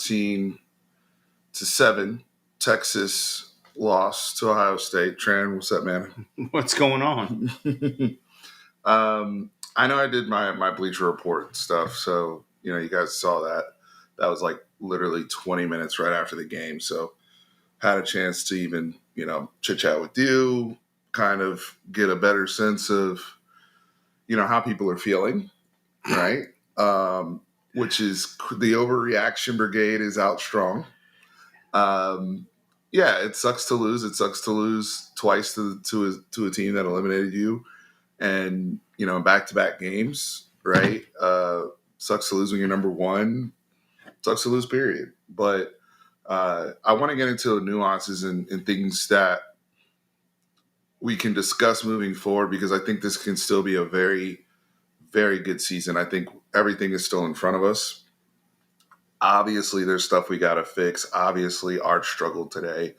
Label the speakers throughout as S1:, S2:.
S1: 14-7. Texas lost to Ohio State. Tran, what's up, man?
S2: What's going on?
S1: I know I did my Bleacher Report stuff, so you guys saw that. That was like literally 20 minutes right after the game, so had a chance to even chit chat with you, kind of get a better sense of how people are feeling, right? Which is the Overreaction brigade is out strong. Yeah, it sucks to lose. It sucks to lose twice to a team that eliminated you, and in back-to-back games, right? Sucks to lose when you're number one. Sucks to lose, period. But I want to get into nuances and things that we can discuss moving forward, because I think this can still be a very, very good season. I think everything is still in front of us. Obviously, there's stuff we got to fix. Obviously, Arch struggled today.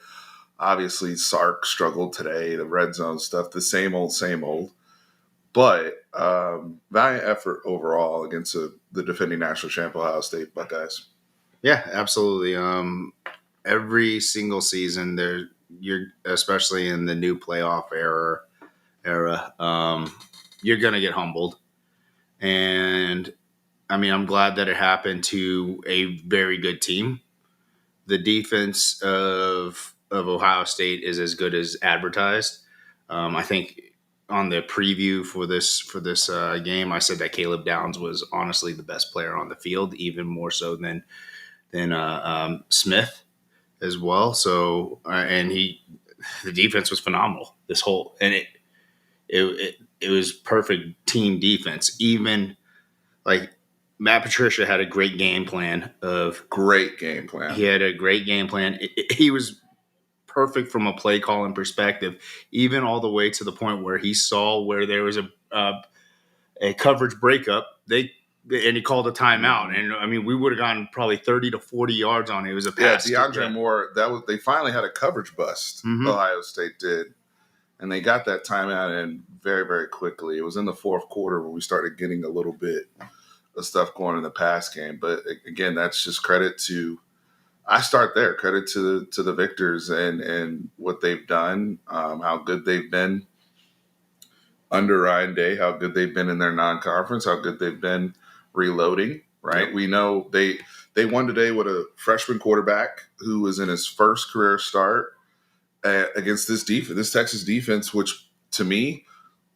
S1: Obviously, Sark struggled today. The red zone stuff, the same old, same old. But valiant effort overall against the defending national champ Ohio State Buckeyes.
S2: Yeah, absolutely. Every single season, you're especially in the new playoff era, you're gonna get humbled, and I mean, I'm glad that it happened to a very good team. The defense of Ohio State is as good as advertised. I think on the preview for this game, I said that Caleb Downs was honestly the best player on the field, even more so than Smith as well. So and the defense was phenomenal. It was perfect team defense. Even like Matt Patricia had a great game plan. He had a great game plan. He was perfect from a play calling perspective, even all the way to the point where he saw where there was a coverage breakup. And he called a timeout. And I mean, we would have gotten probably 30 to 40 yards on it. It was a pass.
S1: Yeah, DeAndre Moore. They finally had a coverage bust. Mm-hmm. Ohio State did, and they got that timeout in very, very quickly. It was in the fourth quarter when we started getting a little bit of stuff going in the pass game. But again, that's just credit to. I start there. Credit to the victors and what they've done, how good they've been under Ryan Day, how good they've been in their non-conference, how good they've been reloading. Right, we know they won today with a freshman quarterback who was in his first career start against this Texas defense, which to me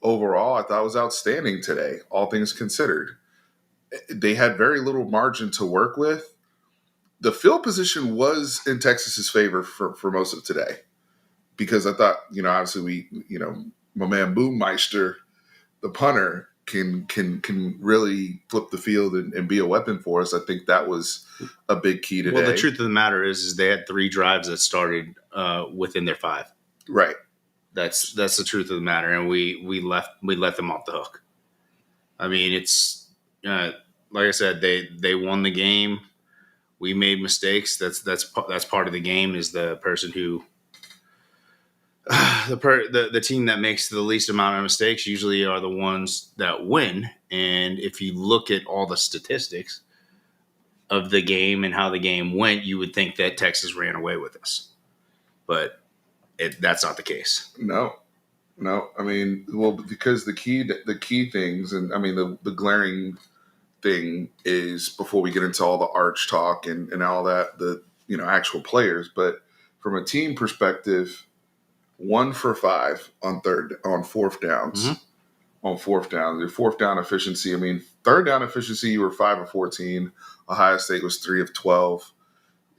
S1: overall I thought was outstanding today, all things considered. They had very little margin to work with. The field position was in Texas's favor for most of today, because I thought, obviously my man Boommeister, the punter, can really flip the field and be a weapon for us. I think that was a big key today.
S2: Well, the truth of the matter is they had 3 drives that started within their 5.
S1: Right.
S2: That's the truth of the matter, and we let them off the hook. I mean, it's like I said, they won the game. We made mistakes. That's part of the game. Is the person who the team that makes the least amount of mistakes usually are the ones that win. And if you look at all the statistics of the game and how the game went, you would think that Texas ran away with us, but that's not the case.
S1: No. I mean, well, because the key things, and I mean the glaring thing is, before we get into all the Arch talk and all that, the actual players, but from a team perspective, 1 for 5 on fourth downs. Mm-hmm. On fourth down, your fourth down efficiency. I mean, third down efficiency, you were 5 of 14. Ohio State was 3 of 12.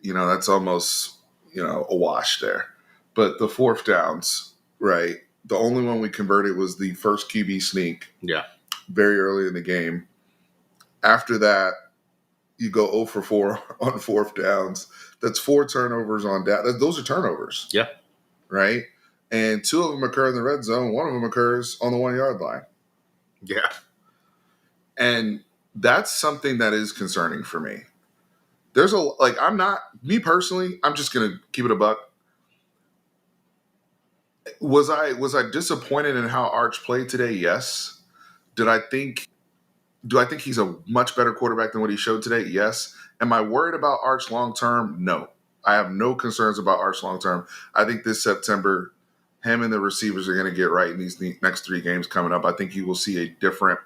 S1: That's almost a wash there. But the fourth downs, right? The only one we converted was the first QB sneak.
S2: Yeah,
S1: very early in the game. After that, you go 0 for 4 on fourth downs. That's 4 turnovers on down. Those are turnovers.
S2: Yeah.
S1: Right? And 2 of them occur in the red zone. 1 of them occurs on the 1-yard line.
S2: Yeah.
S1: And that's something that is concerning for me. Me personally, I'm just going to keep it a buck. Was I disappointed in how Arch played today? Yes. Do I think he's a much better quarterback than what he showed today? Yes. Am I worried about Arch long term? No. I have no concerns about Arch long term. I think this September, him and the receivers are going to get right in these next 3 games coming up. I think you will see a different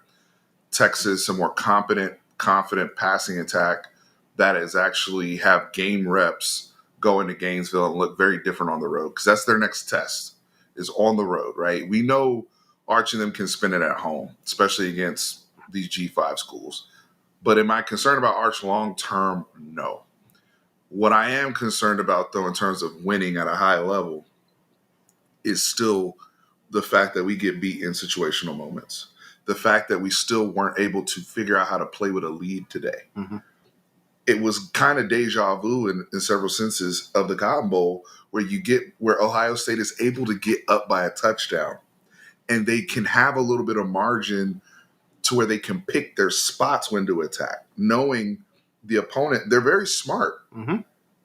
S1: Texas, a more confident passing attack that is actually have game reps go into Gainesville and look very different on the road, because that's their next test is on the road, right? We know Arch and them can spin it at home, especially against these G5 schools. But am I concerned about Arch long term? No. What I am concerned about, though, in terms of winning at a high level is still the fact that we get beat in situational moments. The fact that we still weren't able to figure out how to play with a lead today. Mm-hmm. It was kind of deja vu in several senses of the Cotton Bowl, where Ohio State is able to get up by a touchdown and they can have a little bit of margin to where they can pick their spots when to attack, knowing the opponent. They're very smart. Mm-hmm.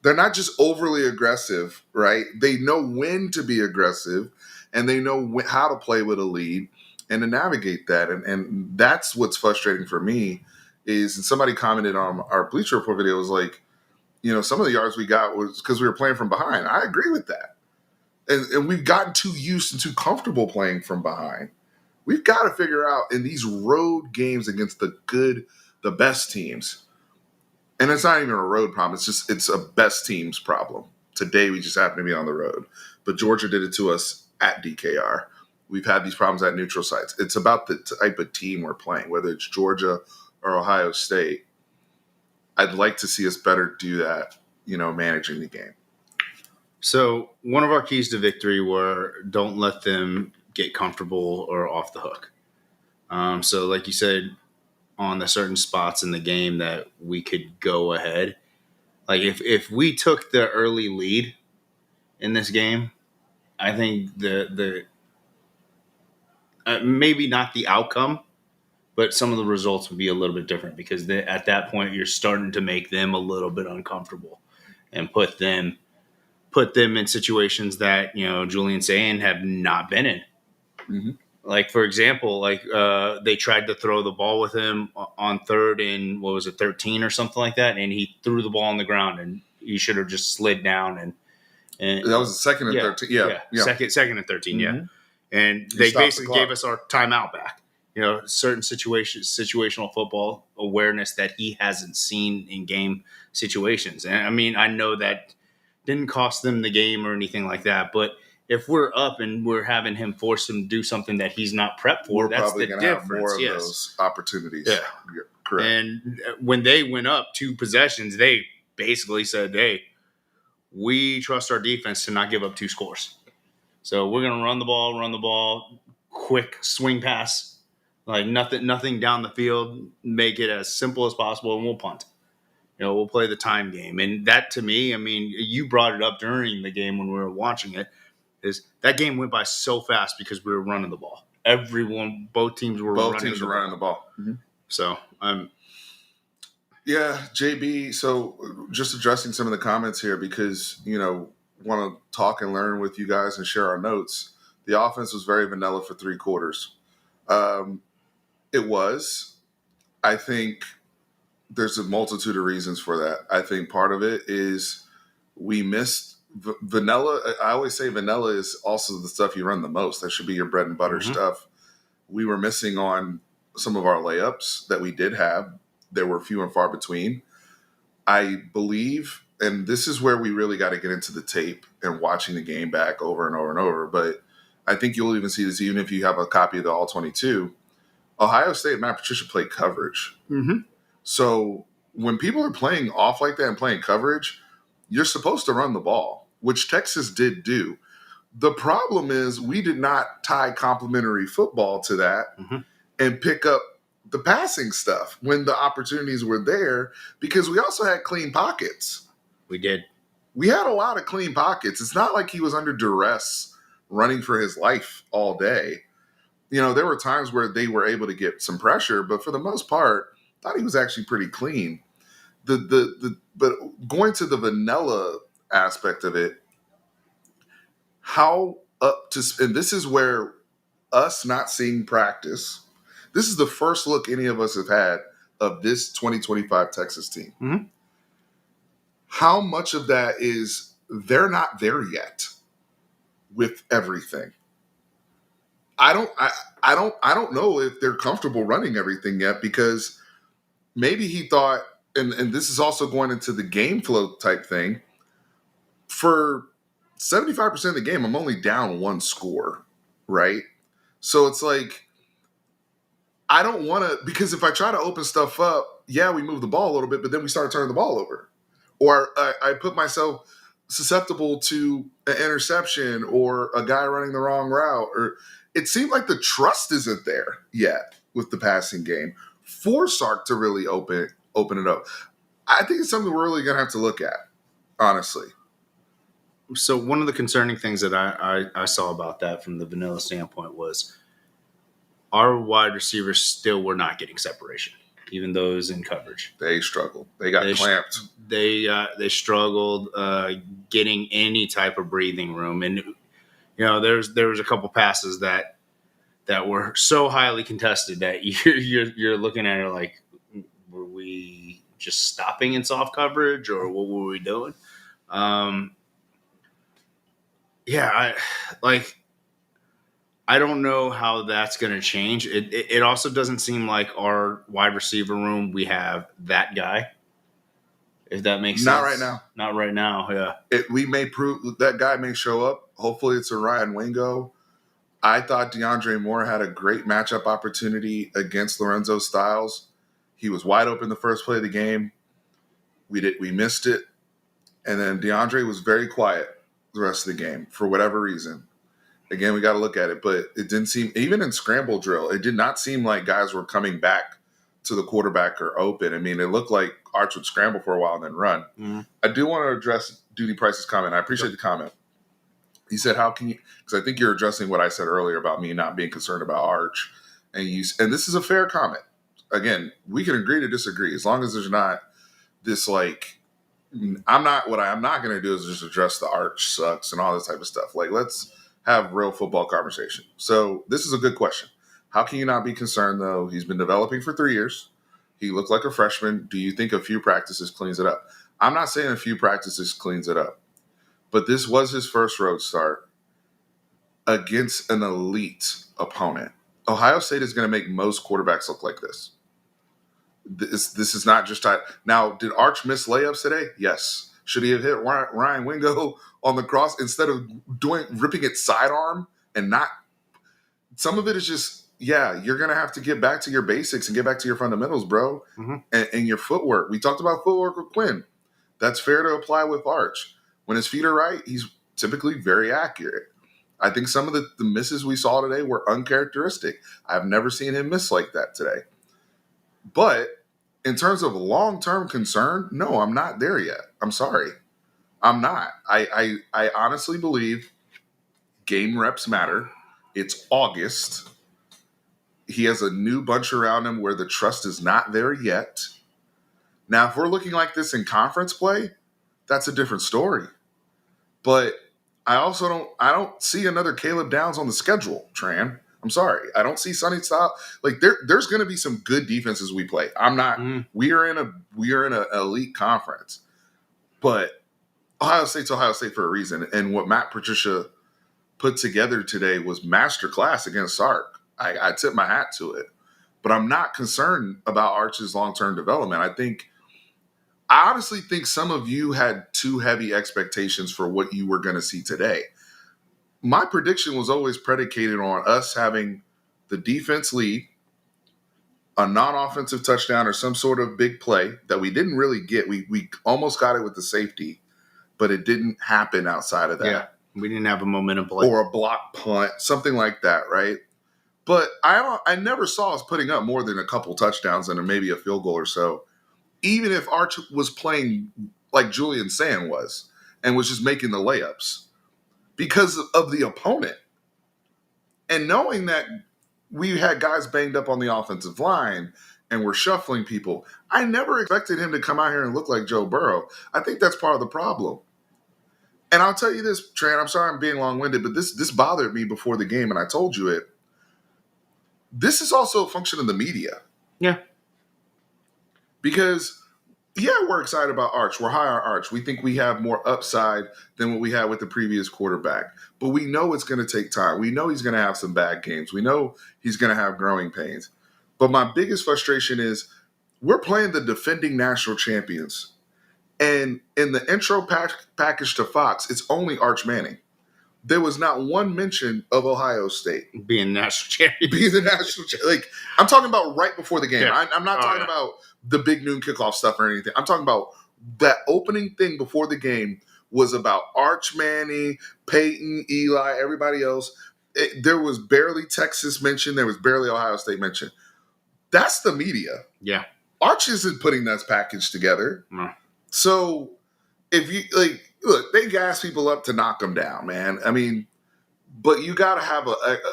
S1: They're not just overly aggressive, right? They know when to be aggressive, and they know how to play with a lead and to navigate that. And that's what's frustrating for me is, and somebody commented on our Bleacher Report video, was like, some of the yards we got was because we were playing from behind. I agree with that. And we've gotten too used and too comfortable playing from behind. We've got to figure out in these road games against the best teams, and it's not even a road problem. It's a best teams problem. Today we just happen to be on the road, but Georgia did it to us at DKR. We've had these problems at neutral sites. It's about the type of team we're playing, whether it's Georgia or Ohio State. I'd like to see us better do that, managing the game.
S2: So one of our keys to victory were don't let them get comfortable or off the hook. So like you said, on the certain spots in the game that we could go ahead. Like if we took the early lead in this game, I think the maybe not the outcome, but some of the results would be a little bit different, because at that point you're starting to make them a little bit uncomfortable and put them in situations that, Julian Sayin have not been in. Mm-hmm. Like, for example, they tried to throw the ball with him on 3rd and 13 or something like that, and he threw the ball on the ground, and he should have just slid down. And
S1: that was the 2nd and 13. Yeah.
S2: Second and 13. Mm-hmm. Yeah, and they basically gave us our timeout back. Certain situational football awareness that he hasn't seen in game situations. And I mean, I know that didn't cost them the game or anything like that, but if we're up and we're having him force him to do something that he's not prepped for, that's the difference. Have more of
S1: those opportunities.
S2: Yeah. Correct. And when they went up 2 possessions, they basically said, hey, we trust our defense to not give up 2 scores. So we're going to run the ball, quick swing pass, like nothing down the field, make it as simple as possible, and we'll punt. We'll play the time game. And that, to me, I mean, you brought it up during the game when we were watching it, is that game went by so fast because we were running the ball. Both teams were running
S1: the ball.
S2: Mm-hmm. So,
S1: yeah, JB. So just addressing some of the comments here, because, want to talk and learn with you guys and share our notes. The offense was very vanilla for 3 quarters. It was. I think there's a multitude of reasons for that. I think part of it is we missed vanilla. I always say vanilla is also the stuff you run the most. That should be your bread and butter mm-hmm. stuff. We were missing on some of our layups that we did have. There were few and far between. I believe, and this is where we really got to get into the tape and watching the game back over and over and over, but I think you'll even see this even if you have a copy of the All-22. Ohio State and Matt Patricia played coverage. Mm-hmm. So when people are playing off like that and playing coverage, you're supposed to run the ball, which Texas did do. The problem is we did not tie complementary football to that mm-hmm. and pick up the passing stuff when the opportunities were there, because we also had clean pockets.
S2: We did.
S1: We had a lot of clean pockets. It's not like he was under duress running for his life all day. There were times where they were able to get some pressure, but for the most part, I thought he was actually pretty clean. But going to the vanilla aspect of it, and this is where us not seeing practice, this is the first look any of us have had of this 2025 Texas team. Mm-hmm. how much of that is they're not there yet with everything? I don't know if they're comfortable running everything yet, because maybe he thought, and this is also going into the game flow type thing, for 75% of the game, I'm only down one score, right? So it's like, I don't want to, because if I try to open stuff up, yeah, we move the ball a little bit, but then we start turning the ball over. Or I put myself susceptible to an interception or a guy running the wrong route. Or it seemed like the trust isn't there yet with the passing game for Sark to really open it up. I think it's something we're really going to have to look at, honestly.
S2: So one of the concerning things that I saw about that from the vanilla standpoint was our wide receivers still were not getting separation, even those in coverage.
S1: They struggled. They got clamped.
S2: They struggled getting any type of breathing room. And there was a couple passes that were so highly contested that you're looking at it like, were we just stopping in soft coverage, or what were we doing? I don't know how that's going to change. It also doesn't seem like our wide receiver room, we have that guy, if that makes sense.
S1: Not right now.
S2: Not right now, yeah.
S1: We may prove that guy may show up. Hopefully it's a Ryan Wingo. I thought DeAndre Moore had a great matchup opportunity against Lorenzo Styles. He was wide open the first play of the game. We missed it. And then DeAndre was very quiet the rest of the game for whatever reason. Again, we got to look at it, but it didn't seem, even in scramble drill, it did not seem like guys were coming back to the quarterback or open. I mean, it looked like Arch would scramble for a while and then run. Mm-hmm. I do want to address Duty Price's comment. I appreciate the comment. He said, how can you, because I think you're addressing what I said earlier about me not being concerned about Arch. And this is a fair comment. Again, we can agree to disagree as long as there's not this like, what I'm not going to do is just address the Arch sucks and all this type of stuff. Like, let's have real football conversation. So this is a good question. How can you not be concerned, though? He's been developing for 3 years. He looked like a freshman. Do you think a few practices cleans it up? I'm not saying a few practices cleans it up, but this was his first road start against an elite opponent. Ohio State is going to make most quarterbacks look like this. This is not just time. Now, did Arch miss layups today? Yes. Should he have hit Ryan Wingo on the cross instead of ripping it sidearm and not? Some of it is just, you're going to have to get back to your basics and get back to your fundamentals, bro, and your footwork. We talked about footwork with Quinn. That's fair to apply with Arch. When his feet are right, he's typically very accurate. I think some of the misses we saw today were uncharacteristic. I've never seen him miss like that today. But in terms of long-term concern, no, I'm not there yet. I'm sorry. I'm not. I honestly believe game reps matter. It's August. He has a new bunch around him where the trust is not there yet. Now, if we're looking like this in conference play, that's a different story. But I don't see another Caleb Downs on the schedule, Tran. I'm sorry. I don't see Sonny Style. Like there's going to be some good defenses we play. I'm not. We are in an elite conference, but Ohio State's Ohio State for a reason. And what Matt Patricia put together today was masterclass against Sark. I tip my hat to it, but I'm not concerned about Arch's long-term development. I honestly think some of you had too heavy expectations for what you were going to see today. My prediction was always predicated on us having the defense lead, a non-offensive touchdown or some sort of big play that we didn't really get. We almost got it with the safety, but it didn't happen outside of that.
S2: Yeah, we didn't have a momentum play.
S1: Or a block punt, something like that, right? But I never saw us putting up more than a couple touchdowns and maybe a field goal or so, even if Arch was playing like Julian Sayin was and was just making the layups because of the opponent. And knowing that we had guys banged up on the offensive line and we're shuffling people, I never expected him to come out here and look like Joe Burrow. I think that's part of the problem. And I'll tell you this, Tran, I'm sorry I'm being long-winded, but this bothered me before the game, and I told you it. This is also a function of the media.
S2: Yeah.
S1: Because Yeah, we're excited about Arch. We're high on Arch. We think we have more upside than what we had with the previous quarterback. But we know it's going to take time. We know he's going to have some bad games. We know he's going to have growing pains. But my biggest frustration is we're playing the defending national champions. And in the intro package to Fox, it's only Arch Manning. There was not one mention of Ohio State
S2: being national champion.
S1: Being the national champion. Like, I'm talking about right before the game.
S2: Yeah.
S1: I'm not talking about the big noon kickoff stuff or anything. I'm talking about that opening thing before the game was about Arch Manning, Peyton, Eli, everybody else. There was barely Texas mentioned. There was barely Ohio State mentioned. That's the media.
S2: Yeah.
S1: Arch isn't putting that package together.
S2: No.
S1: So if you look, they gas people up to knock them down, man. I mean, but you got to have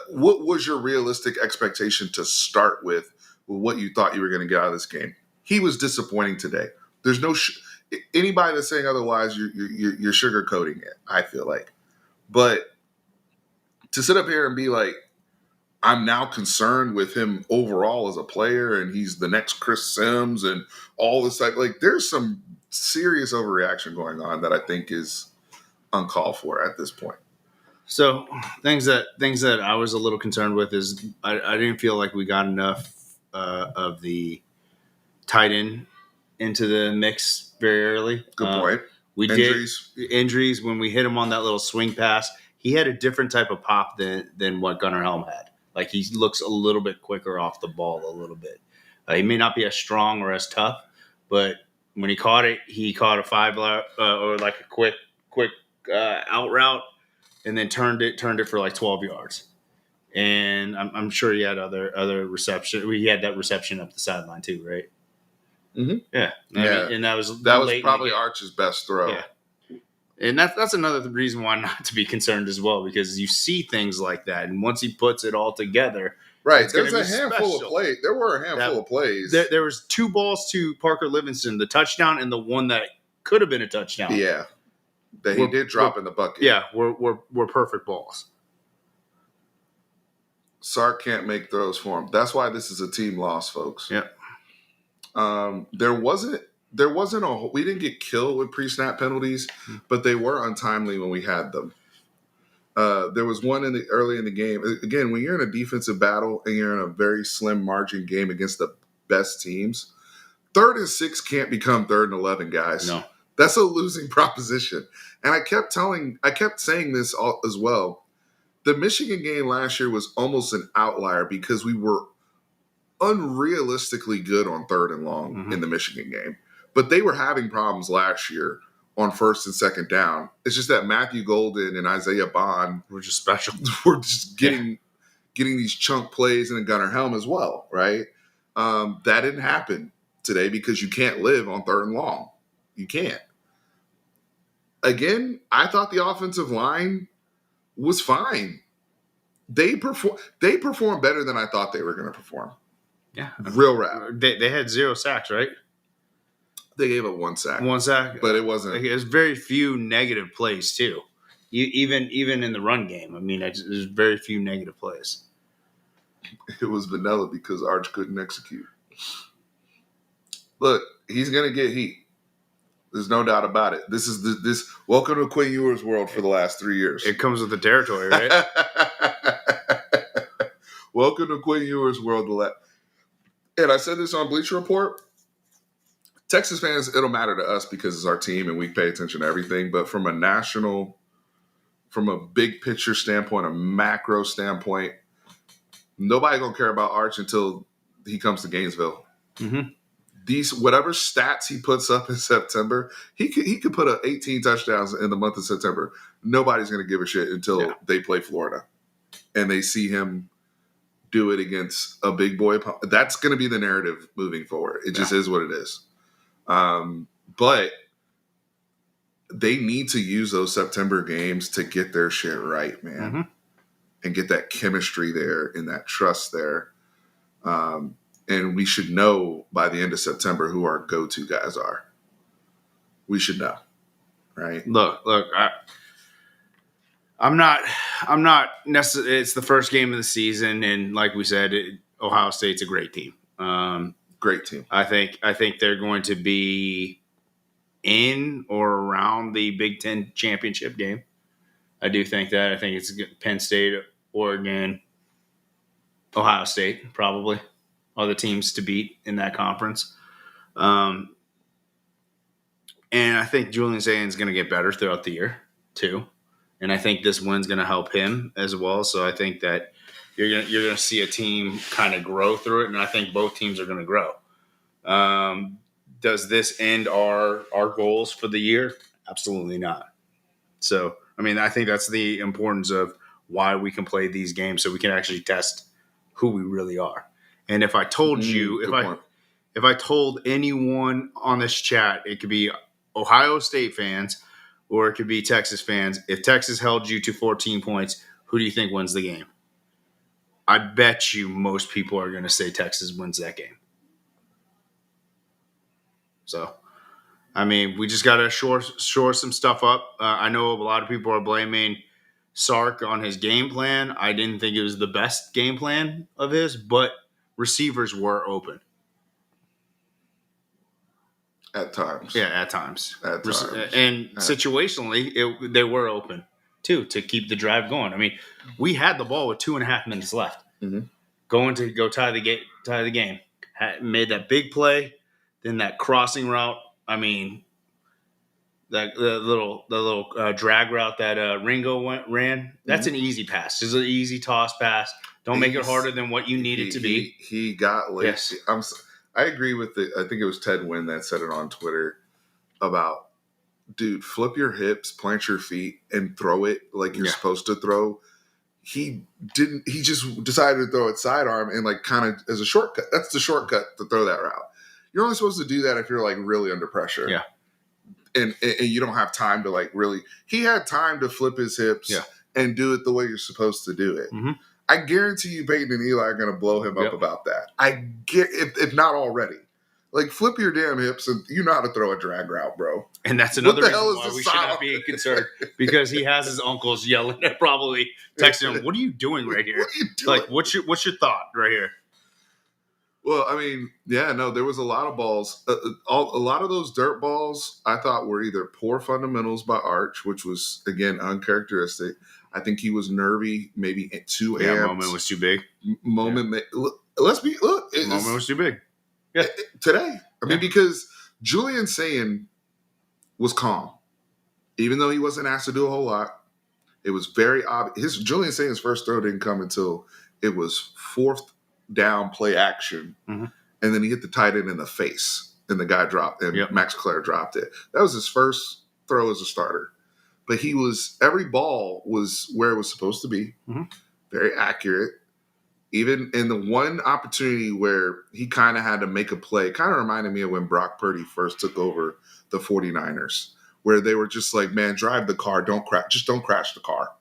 S1: what was your realistic expectation to start with what you thought you were going to get out of this game? He was disappointing today. There's no anybody that's saying otherwise, you're sugarcoating it, I feel like. But to sit up here and be like, I'm now concerned with him overall as a player, and he's the next Chris Sims and all this type. Like, there's some serious overreaction going on that I think is uncalled for at this point.
S2: So things that I was a little concerned with is I didn't feel like we got enough of the tight end into the mix very early.
S1: Good point.
S2: We injuries when we hit him on that little swing pass. He had a different type of pop than what Gunnar Helm had. Like, he looks a little bit quicker off the ball a little bit. He may not be as strong or as tough, but when he caught a 5 or like a quick out route, and then turned it for like 12 yards. And I'm sure he had other reception. He had that reception up the sideline too, right?
S1: Mm-hmm.
S2: Yeah. And that was
S1: probably Arch's best throw.
S2: Yeah. And that's another reason why not to be concerned as well, because you see things like that, and once he puts it all together,
S1: right? There's a handful of plays. There were a handful of plays.
S2: There was 2 balls to Parker Livingston, the touchdown and the one that could have been a touchdown.
S1: Yeah, that he did drop in the bucket.
S2: Yeah, we're perfect balls.
S1: Sark can't make throws for him. That's why this is a team loss, folks.
S2: Yeah.
S1: There wasn't we didn't get killed with pre-snap penalties, but they were untimely when we had them. There was one early in the game. Again, when you're in a defensive battle and you're in a very slim margin game against the best teams, 3rd and 6 can't become 3rd and 11, guys.
S2: No.
S1: That's a losing proposition. And I kept saying this as well. The Michigan game last year was almost an outlier because we were unrealistically good on 3rd and long in the Michigan game. But they were having problems last year on 1st and 2nd down. It's just that Matthew Golden and Isaiah Bond
S2: were just special.
S1: We're just getting these chunk plays and a Gunnar Helm as well, right? That didn't happen today because you can't live on 3rd and long. You can't. Again, I thought the offensive line was fine. They performed better than I thought they were going to perform.
S2: Yeah.
S1: Real rap.
S2: They had 0 sacks, right?
S1: They gave up 1 sack.
S2: 1 sack.
S1: But it wasn't.
S2: Like, there's very few negative plays, too. Even in the run game. I mean, there's very few negative plays.
S1: It was vanilla because Arch couldn't execute. Look, he's going to get heat. There's no doubt about it. This is this. Welcome to Quinn Ewers' world for the last 3 years.
S2: It comes with the territory, right?
S1: Welcome to Quinn Ewers' world. And I said this on Bleacher Report. Texas fans, it'll matter to us because it's our team and we pay attention to everything. But from a big picture standpoint, a macro standpoint, nobody gonna care about Arch until he comes to Gainesville.
S2: Mm-hmm.
S1: Whatever stats he puts up in September, he could put up 18 touchdowns in the month of September. Nobody's gonna give a shit until they play Florida and they see him do it against a big boy. That's gonna be the narrative moving forward. It just is what it is. But they need to use those September games to get their shit right, man, and get that chemistry there and that trust there. And we should know by the end of September who our go-to guys are. We should know, right?
S2: Look, I'm not necessarily. It's the first game of the season, and like we said, Ohio State's a great team.
S1: Great team.
S2: I think they're going to be in or around the Big Ten championship game. I do think that. I think it's Penn State, Oregon, Ohio State probably are the teams to beat in that conference. And I think Julian Sayin is going to get better throughout the year too. And I think this win's going to help him as well. So I think that you're going to see a team kind of grow through it, and I think both teams are going to grow. Does this end our goals for the year? Absolutely not. So, I mean, I think that's the importance of why we can play these games, so we can actually test who we really are. And if I told you, if I told anyone on this chat, it could be Ohio State fans or it could be Texas fans. If Texas held you to 14 points, who do you think wins the game? I bet you most people are going to say Texas wins that game. So, I mean, we just got to shore some stuff up. I know a lot of people are blaming Sark on his game plan. I didn't think it was the best game plan of his, but receivers were open.
S1: At times.
S2: Yeah, at times.
S1: At times.
S2: And situationally, they were open, too, to keep the drive going. I mean, we had the ball with 2.5 minutes left.
S1: Mm-hmm.
S2: Going to go tie the game. Made that big play, then that crossing route. I mean, the little drag route that Ringo ran, that's an easy pass. It's an easy toss pass. Don't make it harder than what you need it to be.
S1: He got late.
S2: Yes.
S1: I agree with I think it was Ted Wynn that said it on Twitter about, dude, flip your hips, plant your feet, and throw it like you're supposed to throw. He didn't. He just decided to throw it sidearm and like kind of as a shortcut. That's the shortcut to throw that route. You're only supposed to do that if you're like really under pressure.
S2: Yeah.
S1: And you don't have time to like really. He had time to flip his hips and do it the way you're supposed to do it.
S2: Mm-hmm.
S1: I guarantee you, Peyton and Eli are going to blow him up about that. I get if not already. Like, flip your damn hips and you know how to throw a drag route, bro.
S2: And that's another reason why we should not be concerned, because he has his uncles yelling at, probably texting him, "What are you doing right here?
S1: What are you doing?
S2: Like, what's your thought right here?"
S1: Well, I mean, there was a lot of balls. A lot of those dirt balls I thought were either poor fundamentals by Arch, which was, again, uncharacteristic. I think he was nervy, maybe too amped.
S2: Yeah, moment was too big.
S1: Moment was
S2: too big. Yeah.
S1: Today. I mean, because Julian Sayin was calm. Even though he wasn't asked to do a whole lot, it was very obvious. Julian Sayin's first throw didn't come until it was fourth down play action. Mm-hmm. And then he hit the tight end in the face. And the guy dropped, and Max Clare dropped it. That was his first throw as a starter. But every ball was where it was supposed to be. Mm-hmm. Very accurate. Even in the one opportunity where he kind of had to make a play, kind of reminded me of when Brock Purdy first took over the 49ers, where they were just like, man, drive the car, don't crash the car,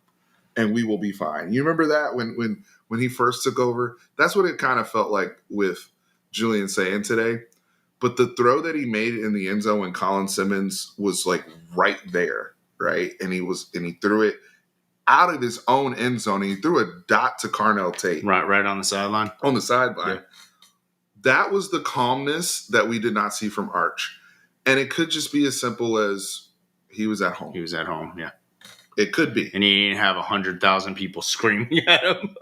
S1: and we will be fine. You remember that when he first took over? That's what it kind of felt like with Julian Sayin today. But the throw that he made in the end zone when Colin Simmons was like right there, right? And he threw it out of his own end zone, and he threw a dot to Carnell Tate.
S2: Right on the sideline.
S1: On the sideline. Yeah. That was the calmness that we did not see from Arch. And it could just be as simple as he was at home.
S2: He was at home, yeah.
S1: It could be.
S2: And he didn't have 100,000 people screaming at him.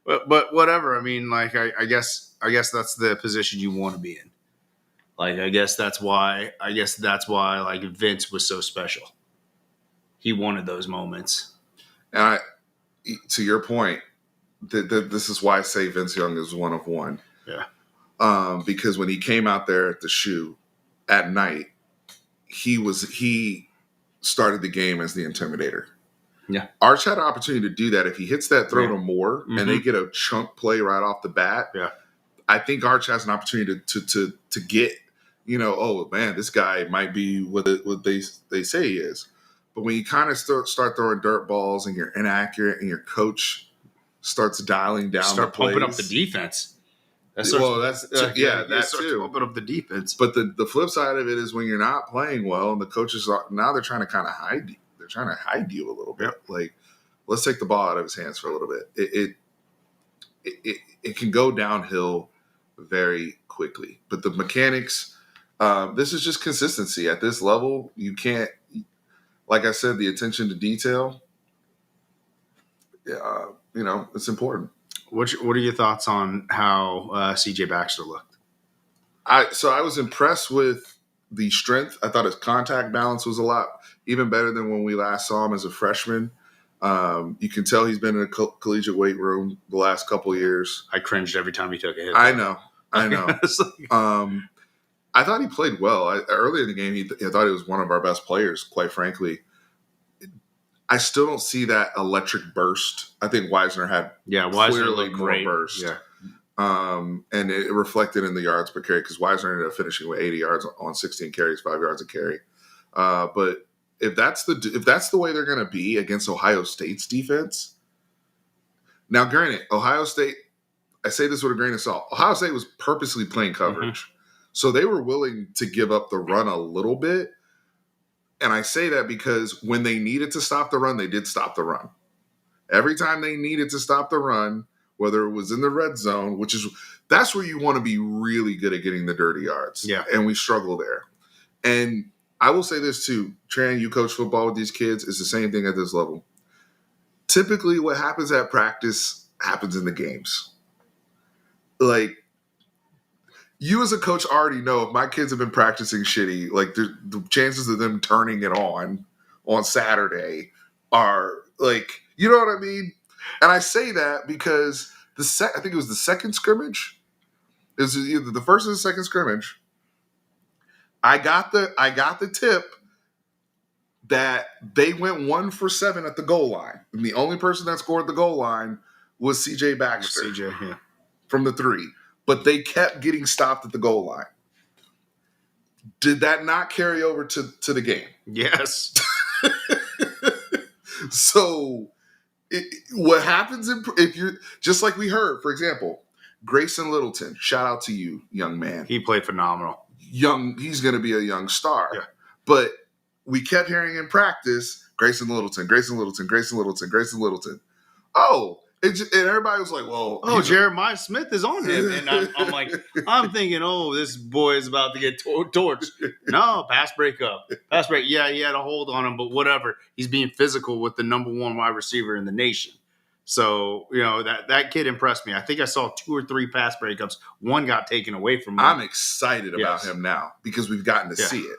S2: but whatever. I mean, like, I guess that's the position you want to be in. Like, I guess that's why like Vince was so special. He wanted those moments.
S1: And to your point, this is why I say Vince Young is one of one.
S2: Yeah.
S1: Because when he came out there at the shoe at night, he started the game as the intimidator.
S2: Yeah.
S1: Arch had an opportunity to do that. If he hits that throw to Moore and they get a chunk play right off the bat, I think Arch has an opportunity to get, oh man, this guy might be what they say he is. But when you kind of start throwing dirt balls and you're inaccurate and your coach starts dialing down,
S2: start pumping up the defense. That starts pumping up the defense.
S1: But the flip side of it is when you're not playing well and the coaches they're trying to kind of hide you. They're trying to hide you a little bit. Like, let's take the ball out of his hands for a little bit. It can go downhill very quickly. But the mechanics, this is just consistency. At this level, you can't, like I said, the attention to detail, it's important.
S2: What are your thoughts on how CJ Baxter looked?
S1: I was impressed with the strength. I thought his contact balance was a lot even better than when we last saw him as a freshman. You can tell he's been in a collegiate weight room the last couple of years.
S2: I cringed every time he took a hit.
S1: I know. I thought he played well. Early in the game, I thought he was one of our best players, quite frankly. I still don't see that electric burst. I think Wisner had clearly more burst. Yeah. And it reflected in the yards per carry because Wisner ended up finishing with 80 yards on 16 carries, 5 yards a carry. But if that's the way they're going to be against Ohio State's defense, now granted, Ohio State, I say this with a grain of salt. Ohio State was purposely playing coverage, so they were willing to give up the run a little bit. And I say that because when they needed to stop the run, they did stop the run. Every time they needed to stop the run, whether it was in the red zone, that's where you want to be really good at getting the dirty yards.
S2: Yeah.
S1: And we struggle there. And I will say this too, Tran, you coach football with these kids, it's the same thing at this level. Typically what happens at practice happens in the games. Like, you as a coach already know if my kids have been practicing shitty, like the chances of them turning it on Saturday are like, you know what I mean? And I say that because I think it was the second scrimmage. It was either the first or the second scrimmage. I got the tip that they went 1 for 7 at the goal line. And the only person that scored the goal line was CJ Baxter from the 3. But they kept getting stopped at the goal line. Did that not carry over to the game?
S2: Yes.
S1: So what happens if you're just like we heard, for example, Grayson Littleton, shout out to you, young man.
S2: He played phenomenal.
S1: He's going to be a young star.
S2: Yeah.
S1: But we kept hearing in practice, Grayson Littleton. Oh, and everybody was like, well.
S2: Jeremiah Smith is on him. And I'm like, I'm thinking, this boy is about to get torched. No, pass break up. Yeah, he had a hold on him, but whatever. He's being physical with the number 1 wide receiver in the nation. So, that kid impressed me. I think I saw 2 or 3 pass breakups. 1 got taken away from him.
S1: I'm excited about him now because we've gotten to see it.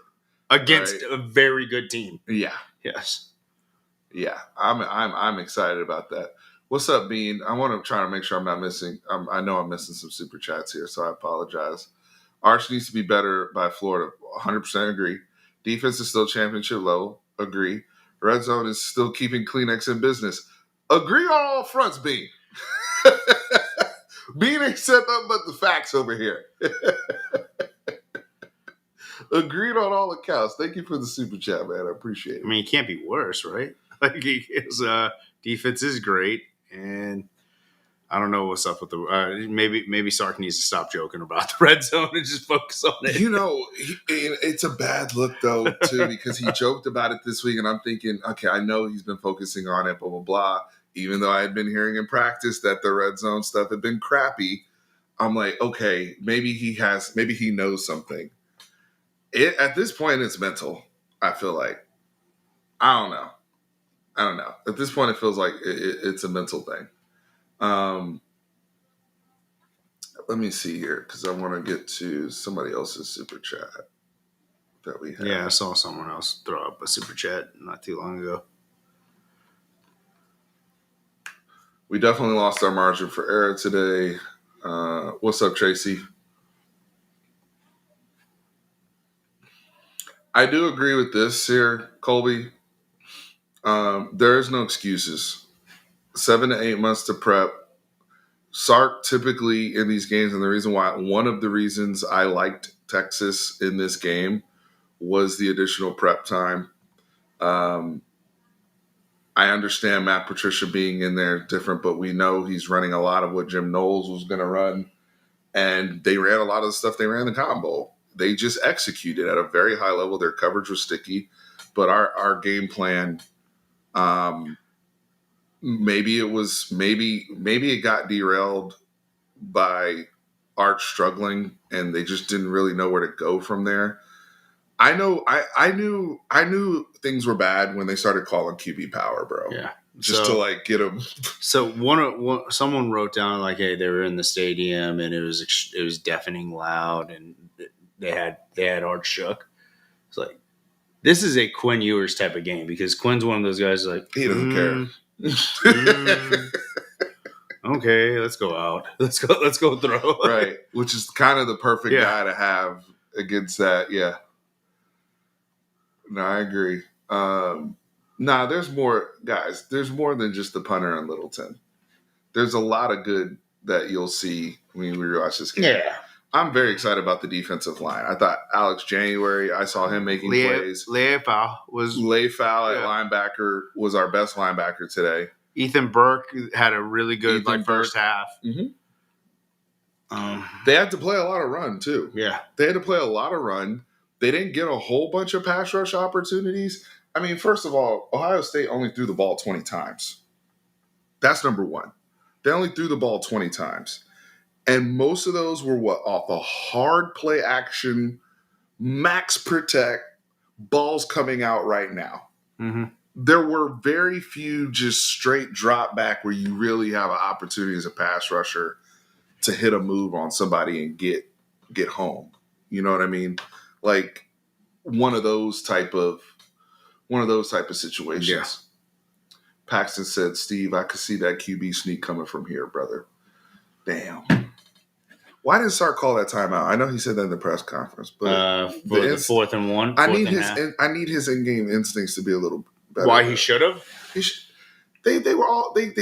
S2: Against a very good team.
S1: Yeah.
S2: Yes.
S1: Yeah. I'm excited about that. What's up, Bean? I want to try to make sure I'm not missing. I know I'm missing some super chats here, so I apologize. Arch needs to be better by Florida. 100% agree. Defense is still championship level. Agree. Red zone is still keeping Kleenex in business. Agree on all fronts, Bean. Bean ain't said nothing but the facts over here. Agreed on all accounts. Thank you for the super chat, man. I appreciate it.
S2: I mean, it can't be worse, right? Like, his defense is great. And I don't know what's up with the maybe Sark needs to stop joking about the red zone and just focus on it.
S1: It's a bad look though too because he joked about it this week, and I'm thinking, okay, I know he's been focusing on it, blah blah blah. Even though I had been hearing in practice that the red zone stuff had been crappy, I'm like, okay, maybe he knows something. At this point, it's mental. I feel like I don't know. At this point, it feels like it's a mental thing. Let me see here because I want to get to somebody else's super chat that we have.
S2: Yeah, I saw someone else throw up a super chat not too long ago.
S1: We definitely lost our margin for error today. What's up, Tracy? I do agree with this here, Colby. There is no excuses. 7 to 8 months to prep. Sark typically in these games, and one of the reasons I liked Texas in this game was the additional prep time. I understand Matt Patricia being in there different, but we know he's running a lot of what Jim Knowles was going to run. And they ran a lot of the stuff they ran in the Cotton Bowl. They just executed at a very high level. Their coverage was sticky, but our game plan, maybe it got derailed by Arch struggling and they just didn't really know where to go from there. I knew things were bad when they started calling QB power, bro.
S2: Yeah.
S1: Just to like get them.
S2: So someone wrote down like, hey, they were in the stadium and it was deafening loud and they had Arch shook. It's like, this is a Quinn Ewers type of game because Quinn's one of those guys like
S1: he doesn't care.
S2: Okay, let's go out. Let's go throw.
S1: Right, which is kind of the perfect guy to have against that. Yeah. No, I agree. There's more guys. There's more than just the punter and Littleton. There's a lot of good that you'll see when we watch this game.
S2: Yeah.
S1: I'm very excited about the defensive line. I thought Alex January, I saw him making plays.
S2: Leifau
S1: at linebacker was our best linebacker today.
S2: Ethan Burke had a really good first half.
S1: Mm-hmm. They had to play a lot of run, too.
S2: Yeah.
S1: They had to play a lot of run. They didn't get a whole bunch of pass rush opportunities. I mean, first of all, Ohio State only threw the ball 20 times. That's number one. They only threw the ball 20 times. And most of those were off a hard play action, max protect, balls coming out right now.
S2: Mm-hmm.
S1: There were very few just straight drop back where you really have an opportunity as a pass rusher to hit a move on somebody and get home. You know what I mean? Like one of those type of situations. Yeah. Paxton said, Steve, I could see that QB sneak coming from here, brother. Damn. Why didn't Sark call that timeout? I know he said that in the press conference, but
S2: for the 4th and 1.
S1: I need his in-game instincts to be a little better.
S2: Why he should have?
S1: They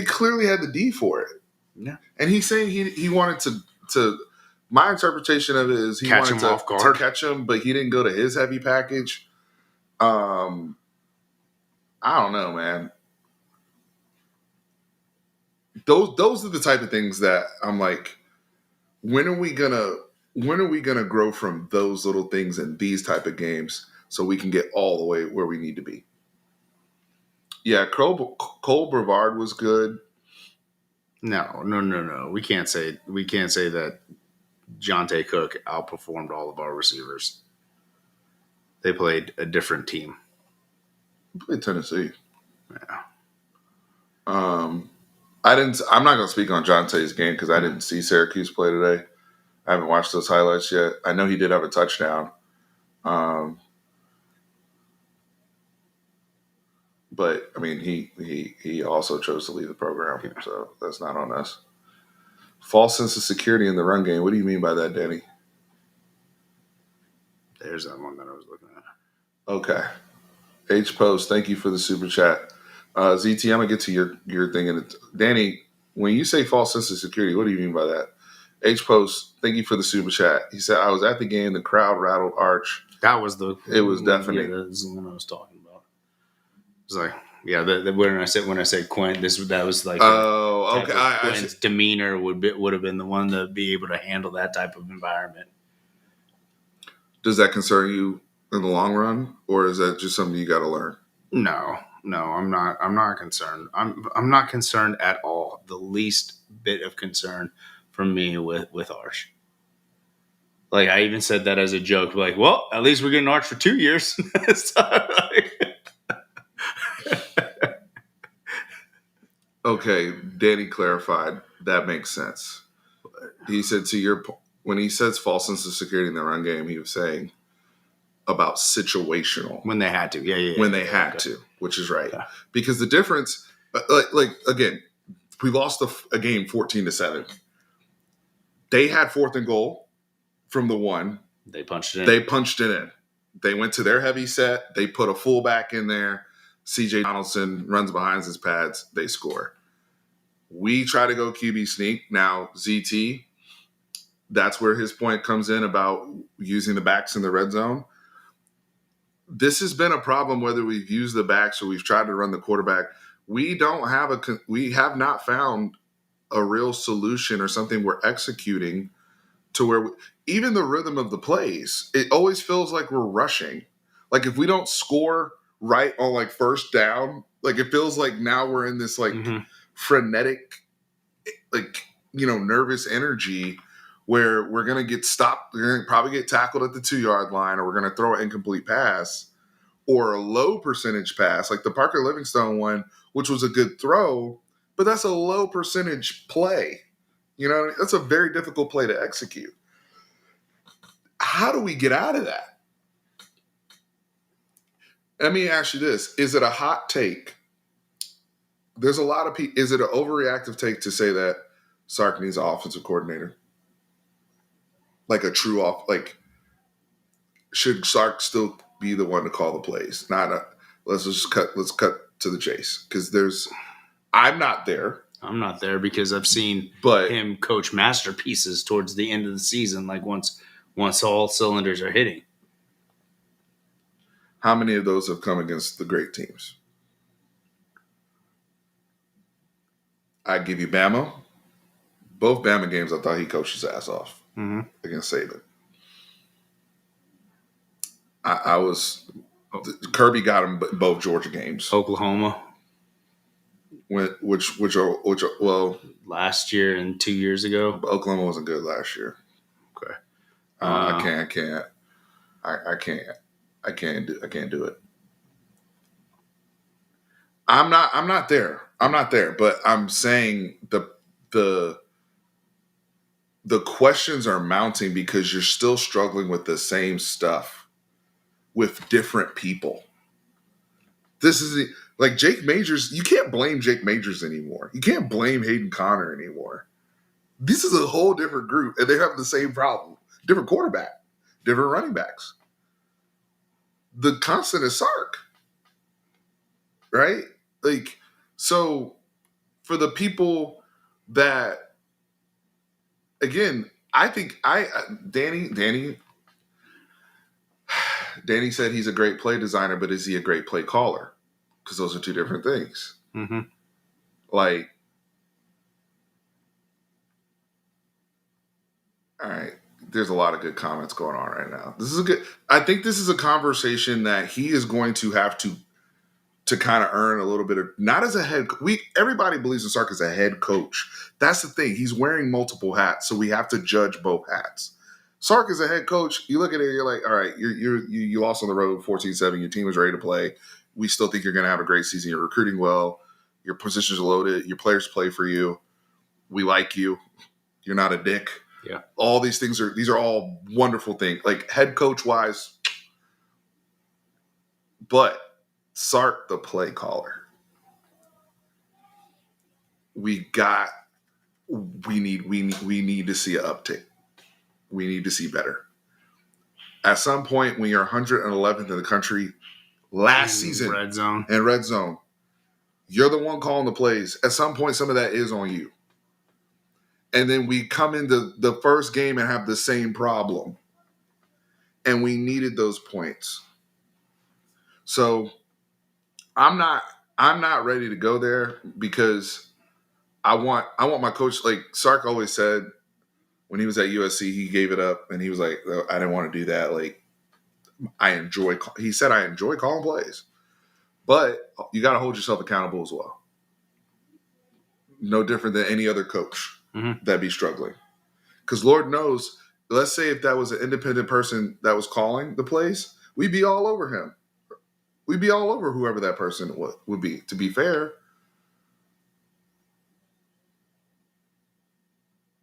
S1: clearly had the D for it.
S2: Yeah.
S1: And he's saying he wanted to my interpretation of it is he wanted to catch him, but he didn't go to his heavy package. I don't know, man. Those are the type of things that I'm like, when are we gonna grow from those little things in these type of games so we can get all the way where we need to be? Yeah, Cole Brevard was good.
S2: No. We can't say that Jonte Cook outperformed all of our receivers. They played a different team.
S1: They played Tennessee.
S2: Yeah.
S1: I'm not going to speak on Jonte's game because I didn't see Syracuse play today. I haven't watched those highlights yet. I know he did have a touchdown. But I mean, he also chose to leave the program, so that's not on us. False sense of security in the run game. What do you mean by that, Danny?
S2: There's that one that I was looking at.
S1: Okay. H Post, thank you for the super chat. ZT, I'm gonna get to your thing. And Danny, when you say false sense of security, what do you mean by that? H Post, thank you for the super chat. He said, I was at the game. The crowd rattled Arch.
S2: That was
S1: it was definitely.
S2: Yeah, that's the one I was talking about. It was like, yeah, when I said Quinn, that was like,
S1: okay,
S2: Quinn's demeanor would have been the one to be able to handle that type of environment.
S1: Does that concern you in the long run, or is that just something you got to learn?
S2: No, I'm not concerned. I'm not concerned at all. The least bit of concern from me with Arch. Like, I even said that as a joke. Like, well, at least we're getting Arch for 2 years.
S1: Okay, Danny clarified. That makes sense. He said when he says false sense of security in the run game, he was saying about situational.
S2: When they had to. Yeah.
S1: When they had to, which is right. Yeah. Because the difference, like again, we lost a game 14-7. They had 4th and goal from the 1.
S2: They punched it in.
S1: They went to their heavy set. They put a fullback in there. CJ Donaldson runs behind his pads. They score. We try to go QB sneak. Now, ZT, that's where his point comes in about using the backs in the red zone. This has been a problem whether we've used the backs or we've tried to run the quarterback. We have not found a real solution or something we're executing to where even the rhythm of the plays, it always feels like we're rushing. Like if we don't score right on like first down, like it feels like now we're in this like frenetic, like, nervous energy where we're going to get stopped. We're going to probably get tackled at the 2-yard line, or we're going to throw an incomplete pass or a low percentage pass, like the Parker Livingstone one, which was a good throw, but that's a low percentage play. That's a very difficult play to execute. How do we get out of that? Let me ask you this. Is it a hot take? There's a lot of people. Is it an overreactive take to say that Sark needs an offensive coordinator? Like a true should Sark still be the one to call the plays? Let's cut to the chase. Because I'm not there.
S2: I'm not there because I've seen him coach masterpieces towards the end of the season, like once all cylinders are hitting.
S1: How many of those have come against the great teams? I give you Bama. Both Bama games, I thought he coached his ass off against Saban. Kirby got him both Georgia games.
S2: Oklahoma.
S1: Which
S2: last year and 2 years ago.
S1: Oklahoma wasn't good last year.
S2: Okay.
S1: I can't do it. I'm not there. But I'm saying the questions are mounting because you're still struggling with the same stuff with different people. This is like Jake Majors. You can't blame Jake Majors anymore. You can't blame Hayden Connor anymore. This is a whole different group, and they have the same problem. Different quarterback, different running backs. The constant is Sark, right? So for the people that, again, I think Danny said he's a great play designer, but is he a great play caller? Because those are two different things.
S2: Mm-hmm.
S1: All right, there's a lot of good comments going on right now. I think this is a conversation that he is going to have to kind of earn a little bit of, not as a head. Everybody believes in Sark as a head coach. That's the thing. He's wearing multiple hats, so we have to judge both hats. Sark is a head coach. You look at it, you're like, all right, you lost on the road 14-7. Your team was ready to play. We still think you're going to have a great season. You're recruiting well. Your positions are loaded. Your players play for you. We like you. You're not a dick.
S2: Yeah.
S1: All these things are all wonderful things. Like head coach wise, but Sark, the play caller, we need to see an uptick. We need to see better. At some point, when you're 111th in the country last season,
S2: red zone,
S1: you're the one calling the plays. At some point, some of that is on you. And then we come into the first game and have the same problem. And we needed those points. So I'm not ready to go there because I want my coach, like Sark always said when he was at USC, he gave it up and he was like, I didn't want to do that. Like he said, I enjoy calling plays, but you got to hold yourself accountable as well. No different than any other coach that'd be struggling. Because Lord knows, let's say if that was an independent person that was calling the plays, we'd be all over him. We'd be all over whoever that person would be. To be fair,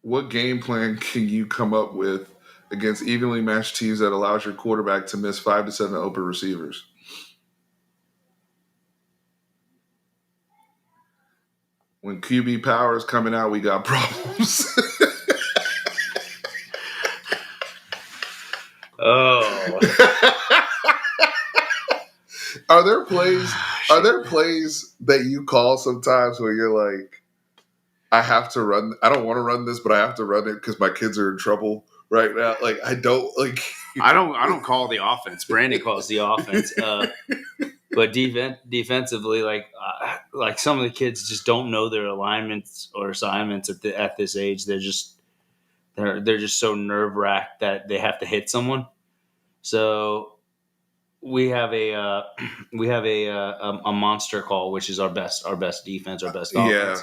S1: what game plan can you come up with against evenly matched teams that allows your quarterback to miss 5 to 7 open receivers? When QB power is coming out, we got problems.
S2: Oh.
S1: Are there plays that you call sometimes where you're like, I have to run. I don't want to run this, but I have to run it because my kids are in trouble right now. Like I don't
S2: call the offense. Brandon calls the offense. But defensively, like some of the kids just don't know their alignments or assignments at this age. They're just so nerve wracked that they have to hit someone. So we have a monster call, which is our best defense, our best offense.
S1: Yeah.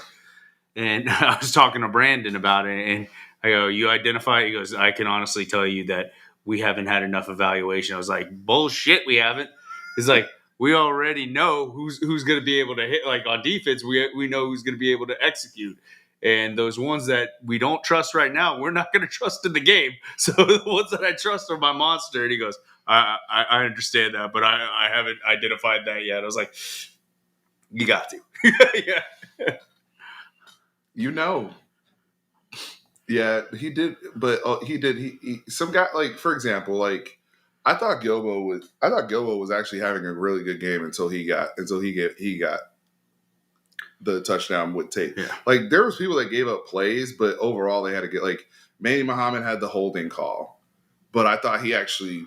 S2: And I was talking to Brandon about it, and I go, you identify? He goes, I can honestly tell you that we haven't had enough evaluation. I was like, bullshit, we haven't. He's like, we already know who's going to be able to hit. Like on defense, we know who's going to be able to execute. And those ones that we don't trust right now, we're not going to trust in the game. So the ones that I trust are my monster. And he goes, I understand that, but I haven't identified that yet. I was like, you got to. Yeah.
S1: You know. Yeah, he did, but he did. He some guy, like, for example, like I thought Gilbo was actually having a really good game until he got the touchdown with Tate.
S2: Yeah.
S1: Like there was people that gave up plays, but overall they had to get, like, Manny Muhammad had the holding call, but I thought he actually,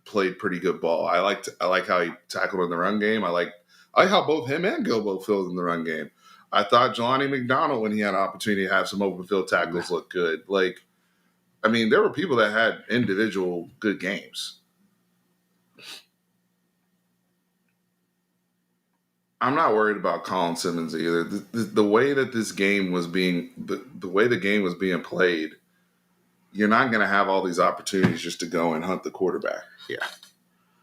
S1: played pretty good ball. I like how he tackled in the run game. I like how both him and Gilbo filled in the run game. I thought Jelani McDonald, when he had an opportunity to have some open field tackles, looked good. Like, I mean, there were people that had individual good games. I'm not worried about Colin Simmons either. The way that this game was the way the game was being played, you're not going to have all these opportunities just to go and hunt the quarterback.
S2: Yeah,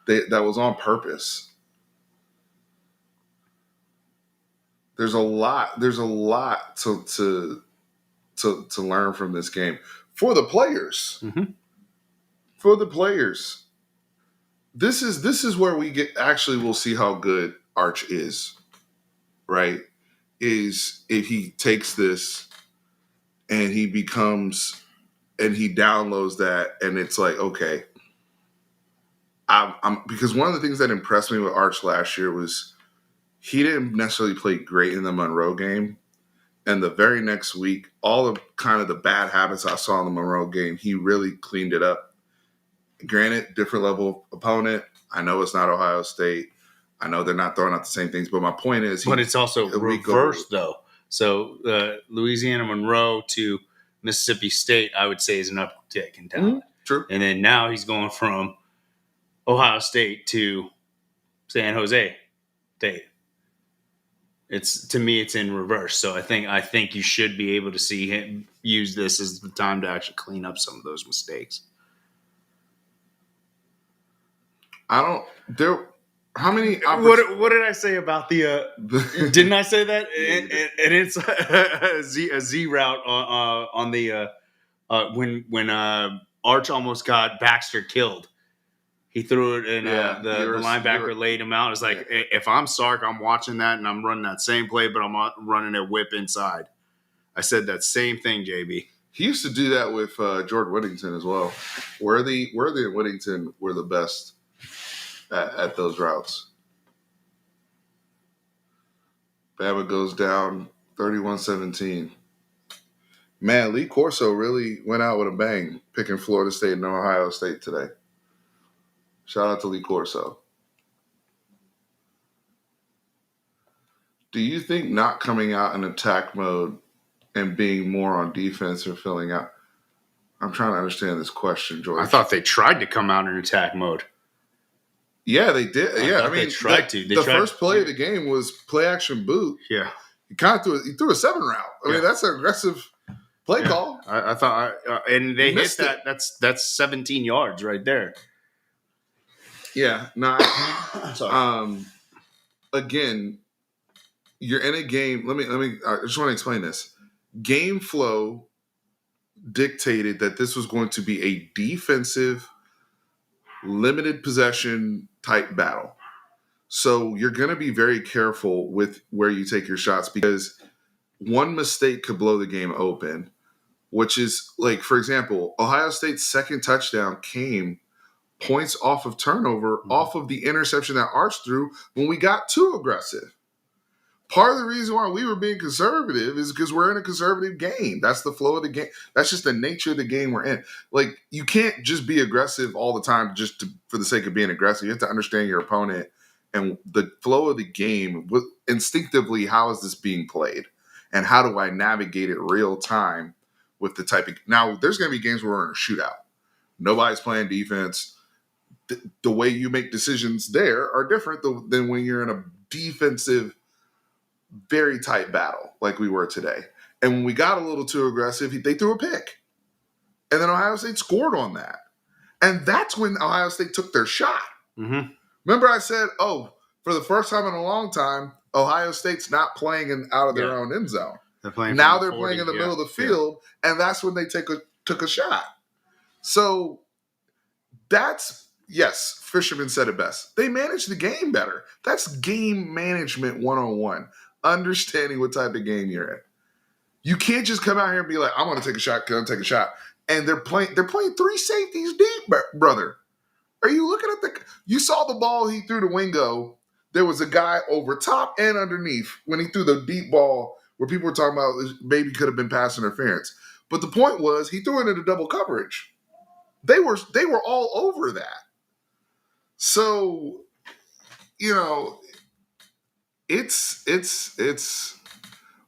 S1: that was on purpose. There's a lot to learn from this game for the players.
S2: Mm-hmm.
S1: For the players, this is where we'll see how good Arch is. Right? Is if he takes this and he downloads that, and it's like, okay, I'm because one of the things that impressed me with Arch last year was he didn't necessarily play great in the Monroe game. And the very next week, all of kind of the bad habits I saw in the Monroe game, he really cleaned it up. Granted, different level of opponent. I know it's not Ohio State. I know they're not throwing out the same things. But my point is...
S2: But it's also reversed, though. So Louisiana Monroe to Mississippi State, I would say, is an uptick in talent.
S1: Mm-hmm. True.
S2: And then now he's going from Ohio State to San Jose State. To me, it's in reverse. So I think you should be able to see him use this as the time to actually clean up some of those mistakes.
S1: How many?
S2: What did I say about the? Didn't I say that? And it's a Z route on the when Arch almost got Baxter killed. He threw it, and the linebacker laid him out. It's like, if I'm Sark, I'm watching that, and I'm running that same play, but I'm running a whip inside. I said that same thing, JB.
S1: He used to do that with George Whittington as well. Worthy and Whittington were the best at those routes. Bama goes down 31-17. Man, Lee Corso really went out with a bang, picking Florida State and Ohio State today. Shout out to Lee Corso. Do you think not coming out in attack mode and being more on defense or filling out? I'm trying to understand this question, George.
S2: I thought they tried to come out in attack mode.
S1: Yeah, they did. I mean,
S2: they tried to.
S1: First play of the game was play action boot.
S2: Yeah,
S1: he threw a 7 route. I mean, that's an aggressive play call.
S2: I thought, and they hit that. That's 17 yards right there.
S1: Yeah, again, you're in a game. Let me. I just want to explain this. Game flow dictated that this was going to be a defensive, limited possession type battle. So you're going to be very careful with where you take your shots, because one mistake could blow the game open, which is, like, for example, Ohio State's second touchdown came points off of turnover, off of the interception that Arch threw when we got too aggressive. Part of the reason why we were being conservative is because we're in a conservative game. That's the flow of the game. That's just the nature of the game we're in. Like, you can't just be aggressive all the time for the sake of being aggressive. You have to understand your opponent and the flow of the game. Instinctively, how is this being played? And how do I navigate it real time with the type of... Now, there's going to be games where we're in a shootout. Nobody's playing defense. The way you make decisions there are different than when you're in a defensive, very tight battle like we were today. And when we got a little too aggressive, they threw a pick. And then Ohio State scored on that. And that's when Ohio State took their shot.
S2: Mm-hmm.
S1: Remember I said, for the first time in a long time, Ohio State's not playing out of their own end zone.
S2: They're playing
S1: playing in the middle of the field, and that's when they took a shot. So yes, Fisherman said it best. They managed the game better. That's game management 101. Understanding what type of game you're in. You can't just come out here and be like, I'm going to take a shot, take a shot. And they're playing 3 safeties deep, brother. Are you looking at you saw the ball he threw to Wingo. There was a guy over top and underneath when he threw the deep ball where people were talking about maybe could have been pass interference. But the point was he threw it into double coverage. They were all over that. So,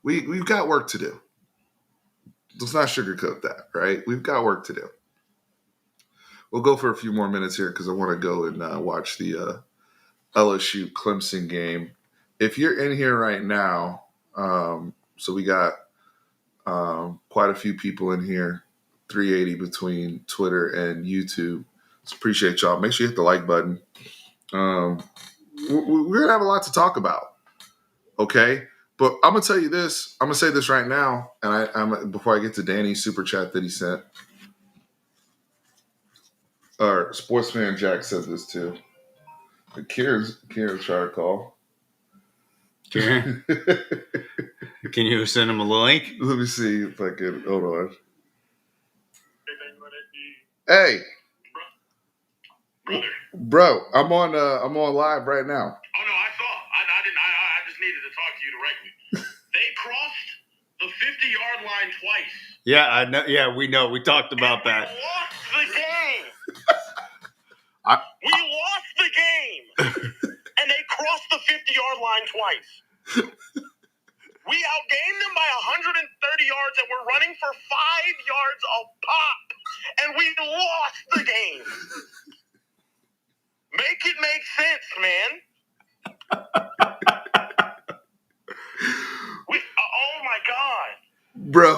S1: we've got work to do. Let's not sugarcoat that, right? We've got work to do. We'll go for a few more minutes here because I want to go and watch the LSU Clemson game. If you're in here right now, so we got quite a few people in here, 380 between Twitter and YouTube. So appreciate y'all. Make sure you hit the like button. We're going to have a lot to talk about, okay? But I'm going to tell you this. I'm going to say this right now, and I'm before I get to Danny's super chat that he sent. Or Sportsman Jack said this too. Kieran's trying to call.
S2: Kieran? Can you send him a link?
S1: Let me see if I can. Hold on. Hey, bro, I'm on live right now.
S3: Oh no, I saw. I just needed to talk to you directly. They crossed the 50-yard line twice.
S2: Yeah, I know. Yeah, we know. We talked about that.
S3: We lost the game. We lost the game, and they crossed the 50-yard line twice. We outgained them by 130 yards, and we're running for 5 yards a pop, and we lost the game. Make it make sense, man. Oh my God,
S1: bro.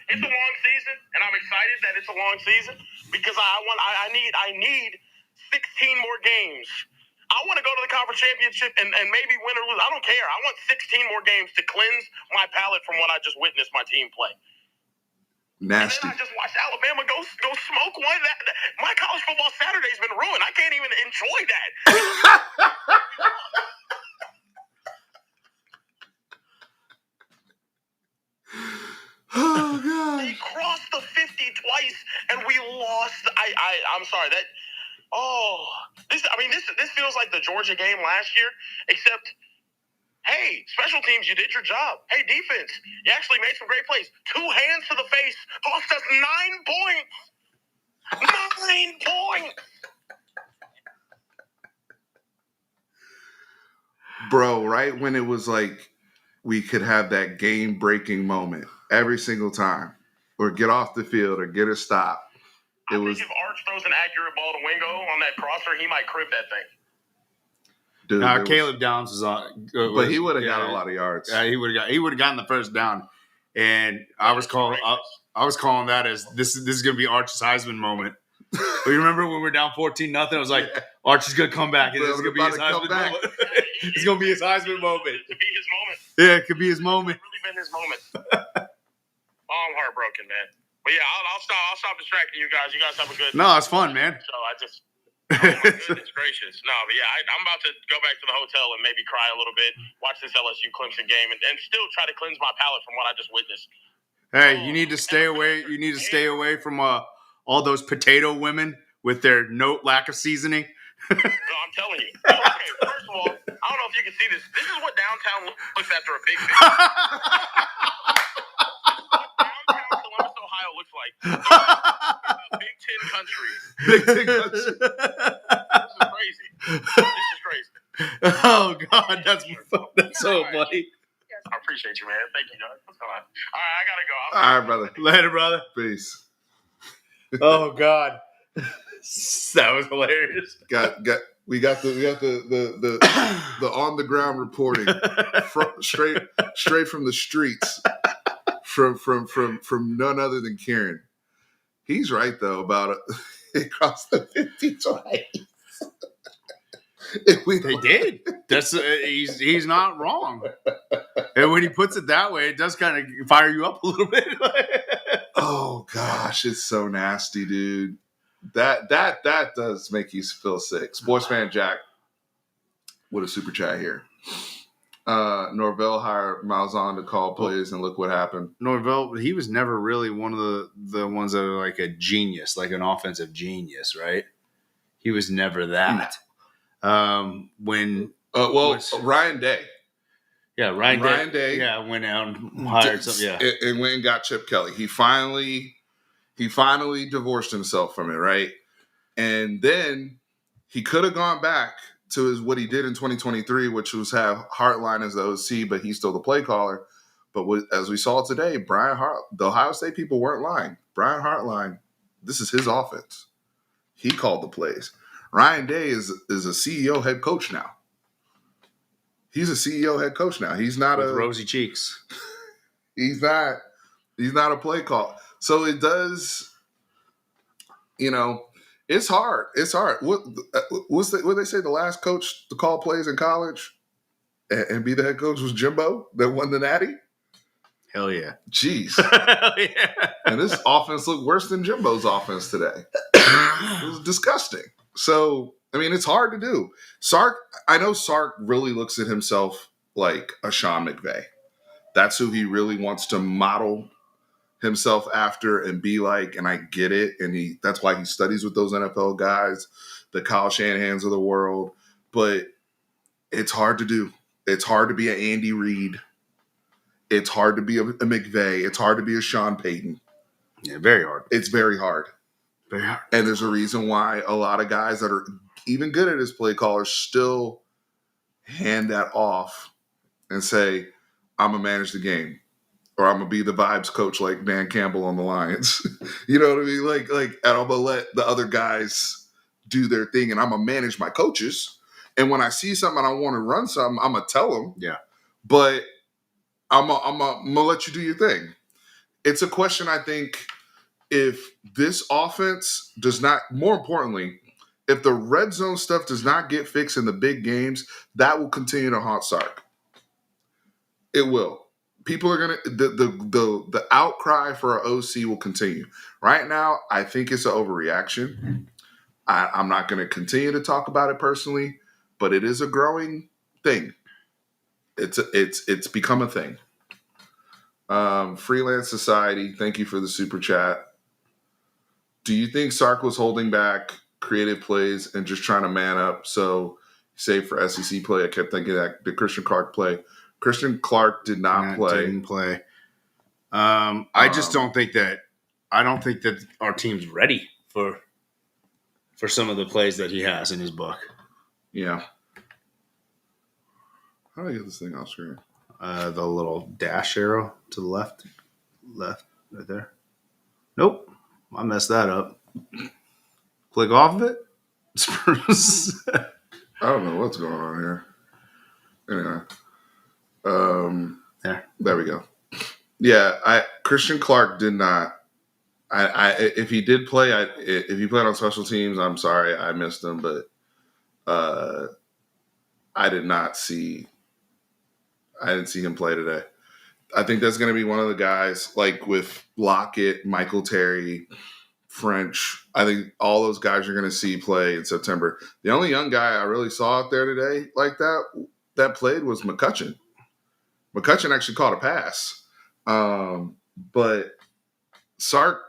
S3: It's a long season, and I'm excited that it's a long season because I need 16 more games. I want to go to the conference championship and maybe win or lose. I don't care. I want 16 more games to cleanse my palate from what I just witnessed my team play.
S1: Nasty.
S3: And then I just watched Alabama go smoke one. My college football Saturday's been ruined. I can't even enjoy that.
S1: Oh God!
S3: They crossed the 50 twice, and we lost. I'm sorry that. Oh, this feels like the Georgia game last year, except. Hey, special teams, you did your job. Hey, defense, you actually made some great plays. 2 hands to the face cost us 9 points. 9 points.
S1: Bro, right when it was like we could have that game-breaking moment every single time, or get off the field, or get a stop.
S3: I think if Arch throws an accurate ball to Wingo on that crosser, he might crib that thing.
S1: Dude,
S2: Caleb Downs was on,
S1: but he would have got a lot of yards.
S2: He would have gotten the first down, and I was calling that as this is going to be Arch's Heisman moment. But you remember when we were down 14-0? I was like, Arch is going to come back. It's going to be his Heisman moment. It's going to be his Heisman moment.
S3: It could be his moment.
S2: Yeah, it could be his moment.
S3: It's really been his moment. I'm heartbroken, man. But yeah, I'll stop distracting you guys. You guys have a good.
S2: No, it's fun, man.
S3: So oh my goodness gracious. No, but yeah, I'm about to go back to the hotel and maybe cry a little bit, watch this LSU Clemson game, and still try to cleanse my palate from what I just witnessed.
S2: Hey, you need to stay away. You need to stay away from all those potato women with their lack of seasoning.
S3: No, I'm telling you. Okay, first of all, I don't know if you can see this. This is what downtown looks after a big city. Downtown Columbus, Ohio looks like. Big Ten countries.
S1: Big Ten countries.
S3: This is crazy.
S2: Oh God, that's so funny.
S3: I appreciate you, man. Thank you, guys. What's going on? All right, I gotta go.
S1: All right, brother.
S2: Later, brother.
S1: Peace.
S2: Oh God. That was hilarious.
S1: We got the on the ground reporting straight from the streets from none other than Kieran. He's right though about it crossed the 50 twice.
S2: They did. That's he's not wrong. And when he puts it that way, it does kind of fire you up a little bit.
S1: Oh gosh, it's so nasty, dude. That does make you feel sick. Sports fan Jack with a super chat here. Norvell hired Malzahn to call plays, and look what happened.
S2: Norvell, he was never really one of the ones that are like a genius, like an offensive genius, right? He was never that. Ryan
S1: Day.
S2: Yeah, Ryan Day. Yeah, went out and hired something. Yeah,
S1: and went and got Chip Kelly. He finally divorced himself from it, right? And then he could have gone back to what he did in 2023, which was have Hartline as the OC, but he's still the play caller. But as we saw today, the Ohio State people weren't lying. Brian Hartline, this is his offense. He called the plays. Ryan Day is a CEO head coach now. He's a CEO head coach now. He's not
S2: with rosy cheeks.
S1: He's not a play call. So it does, it's hard. It's hard. What they say? The last coach to call plays in college and be the head coach was Jimbo that won the Natty.
S2: Hell yeah.
S1: Jeez.
S2: Hell yeah.
S1: And this offense looked worse than Jimbo's offense today. It was disgusting. So, I mean, it's hard to do. I know Sark really looks at himself like a Sean McVay. That's who he really wants to model himself after and be like, and I get it. And that's why he studies with those NFL guys, the Kyle Shanahans of the world. But it's hard to do. It's hard to be an Andy Reid. It's hard to be a McVay. It's hard to be a Sean Payton.
S2: Yeah, very hard.
S1: It's very hard.
S2: Very hard.
S1: And there's a reason why a lot of guys that are even good at his play callers still hand that off and say, I'm going to manage the game. Or I'm going to be the vibes coach like Dan Campbell on the Lions. You know what I mean? Like, and I'm going to let the other guys do their thing, and I'm going to manage my coaches. And when I see something and I want to run something, I'm going to tell them.
S2: Yeah.
S1: But I'm going to let you do your thing. It's a question, I think, if this offense does not, more importantly, if the red zone stuff does not get fixed in the big games, that will continue to haunt Sark. It will. People are going to, the outcry for our OC will continue. Right now, I think it's an overreaction. I'm not going to continue to talk about it personally, but it is a growing thing. It's become a thing. Freelance Society, thank you for the super chat. Do you think Sark was holding back creative plays and just trying to man up? So, save for SEC play. I kept thinking that the Christian Clark play. Christian Clark did not play.
S2: Didn't play. I just don't think that. I don't think that our team's ready for some of the plays that he has in his book.
S1: Yeah. How do I get this thing off screen?
S2: The little dash arrow to the left, right there. Nope, I messed that up. Click off of it.
S1: I don't know what's going on here. Anyway. There we go. Yeah, Christian Clark did not. If he did play, if he played on special teams, I'm sorry I missed him, but I didn't see him play today. I think that's going to be one of the guys, like with Lockett, Michael Terry, French. I think all those guys you're going to see play in September. The only young guy I really saw out there today like that played was McCutcheon. McCutcheon actually caught a pass. But Sark.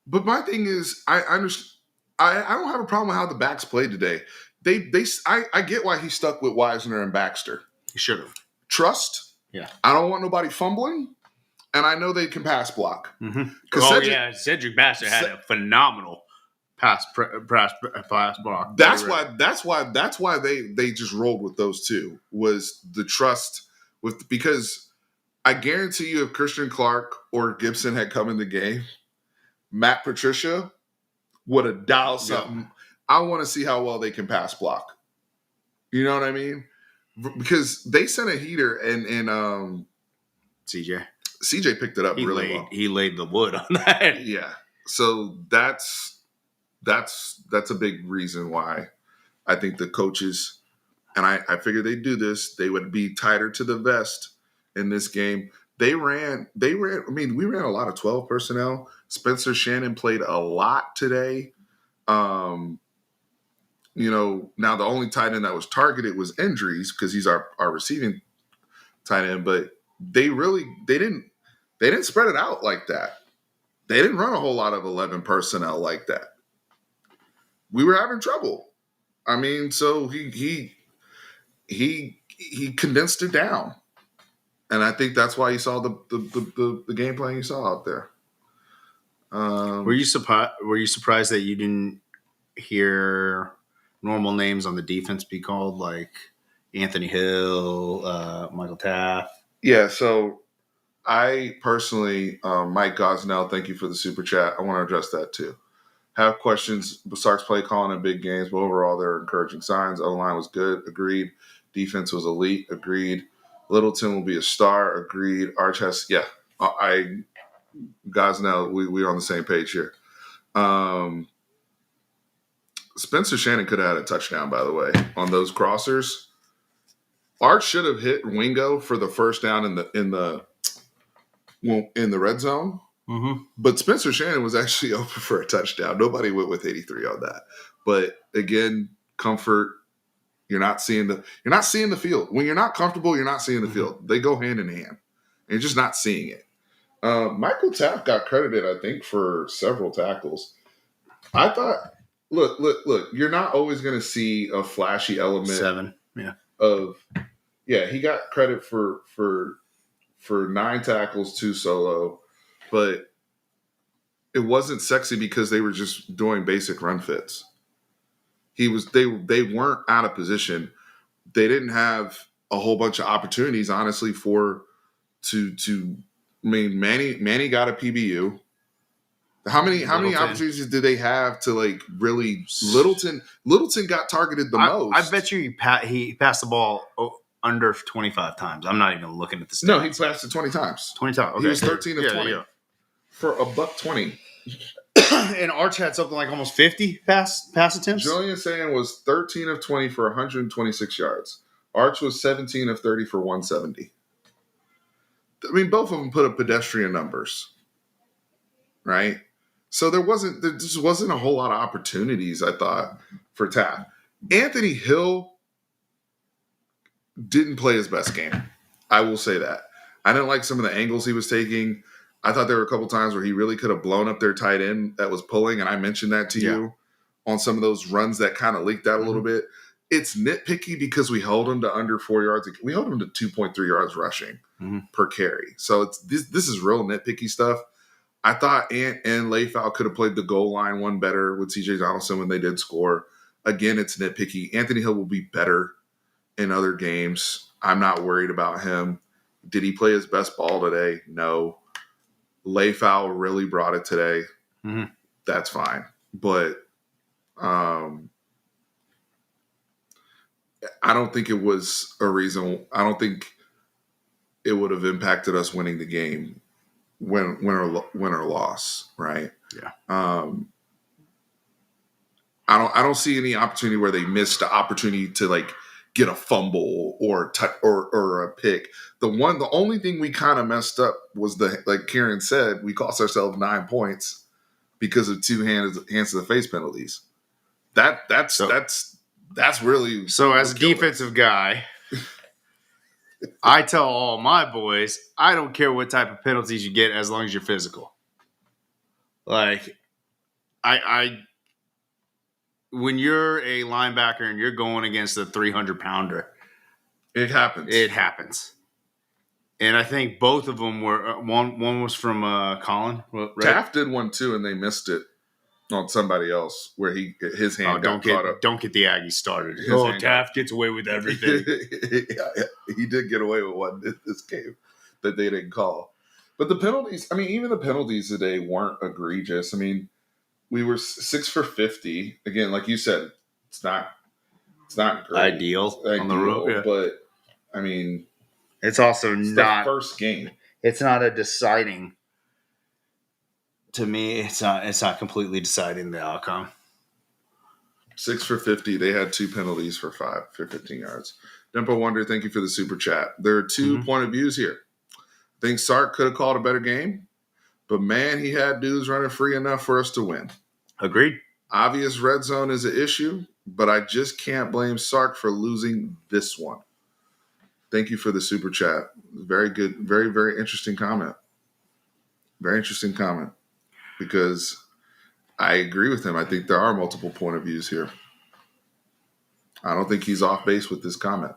S1: But my thing is, I understand. I don't have a problem with how the backs played today. I get why he stuck with Wisner and Baxter.
S2: He should have.
S1: Trust.
S2: Yeah.
S1: I don't want nobody fumbling, and I know they can pass block.
S2: Mm-hmm. Cedric Baxter had a phenomenal pass block.
S1: That's why they just rolled with those two, was the trust with, because I guarantee you if Christian Clark or Gibson had come in the game, Matt Patricia would have dialed something. Yeah. I want to see how well they can pass block. You know what I mean? Because they sent a heater and CJ picked it up really well.
S2: He laid the wood on that.
S1: Yeah. So that's a big reason why I think the coaches, and I figured they'd do this, they would be tighter to the vest in this game. They ran, I mean, we ran a lot of 12 personnel. Spencer Shannon played a lot today. You know, now the only tight end that was targeted was injuries because he's our receiving tight end, but they didn't spread it out like that. They didn't run a whole lot of 11 personnel like that. We were having trouble. I mean, so he condensed it down. And I think that's why you saw the game plan you saw out there.
S2: Were you surprised that you didn't hear normal names on the defense be called, like Anthony Hill, Michael Taft?
S1: Yeah, so I personally, Mike Gosnell, thank you for the super chat. I want to address that too. Have questions. Sark's play calling in big games, but overall there are encouraging signs. O-line was good, agreed. Defense was elite, agreed. Littleton will be a star, agreed. Arch has, yeah. Gosnell, we're on the same page here. Spencer Shannon could have had a touchdown, by the way, on those crossers. Arch should have hit Wingo for the first down in the red zone.
S2: Mm-hmm.
S1: But Spencer Shannon was actually open for a touchdown. Nobody went with 83 on that. But again, comfort. You're not seeing the field. When you're not comfortable, you're not seeing the field. They go hand in hand. And you're just not seeing it. Michael Taft got credited, I think, for several tackles. I thought, look, you're not always going to see a flashy element.
S2: 7, yeah.
S1: He got credit for 9 tackles, 2 solo, but it wasn't sexy because they were just doing basic run fits. They weren't out of position. They didn't have a whole bunch of opportunities, honestly, Manny got a PBU. How many opportunities did they have to like really? Littleton got targeted the most.
S2: I bet you he passed the ball under 25 times. I'm not even looking at the stats.
S1: No, he passed it 20 times.
S2: 20 times. Okay.
S1: He was 13 of 20 for $120.
S2: And Arch had something like almost 50 pass attempts.
S1: Julian Sayin was 13 of 20 for 126 yards. Arch was 17 of 30 for 170. I mean, both of them put up pedestrian numbers, right? So there just wasn't a whole lot of opportunities, I thought, for Taft. Anthony Hill didn't play his best game. I will say that. I didn't like some of the angles he was taking. I thought there were a couple times where he really could have blown up their tight end that was pulling, and I mentioned that to you on some of those runs that kind of leaked out a little bit. It's nitpicky because we held him to under 4 yards. We held him to 2.3 yards rushing per carry. So this is real nitpicky stuff. I thought Ant and Leifau could have played the goal line one better with CJ Donaldson when they did score. Again, it's nitpicky. Anthony Hill will be better in other games. I'm not worried about him. Did he play his best ball today? No. Leifau really brought it today.
S2: Mm-hmm.
S1: That's fine. But I don't think it was a reason. I don't think it would have impacted us winning the game, win or loss, right?
S2: Yeah.
S1: I don't see any opportunity where they missed the opportunity to like get a fumble or a pick. The only thing we kind of messed up was like Kieran said, we cost ourselves 9 points because of 2 hands to the face penalties. That's really
S2: so. As a defensive guy, I tell all my boys, I don't care what type of penalties you get as long as you're physical. Like, when you're a linebacker and you're going against a 300-pounder,
S1: it happens.
S2: And I think both of them were one was from Colin. Right?
S1: Taft did one too, and they missed it on somebody else where his hand got caught up.
S2: Don't get the Aggies started. Taft gets away with everything.
S1: Yeah, he did get away with one in this game that they didn't call. But the penalties, I mean, even the penalties today weren't egregious. I mean, we were 6 for 50. Again, like you said, it's not great.
S2: Ideal on the road, yeah.
S1: But I mean,
S2: it's also not
S1: the first game.
S2: It's not a deciding. To me, it's not completely deciding the outcome.
S1: 6 for 50. They had 2 penalties for 15 yards. Dempo Wonder, thank you for the super chat. There are 2 point of views here. I think Sark could have called a better game, but man, he had dudes running free enough for us to win.
S2: Agreed.
S1: Obvious red zone is an issue, but I just can't blame Sark for losing this one. Thank you for the super chat. Very good. Very, very interesting comment. Very interesting comment. Because I agree with him. I think there are multiple point of views here. I don't think he's off base with this comment.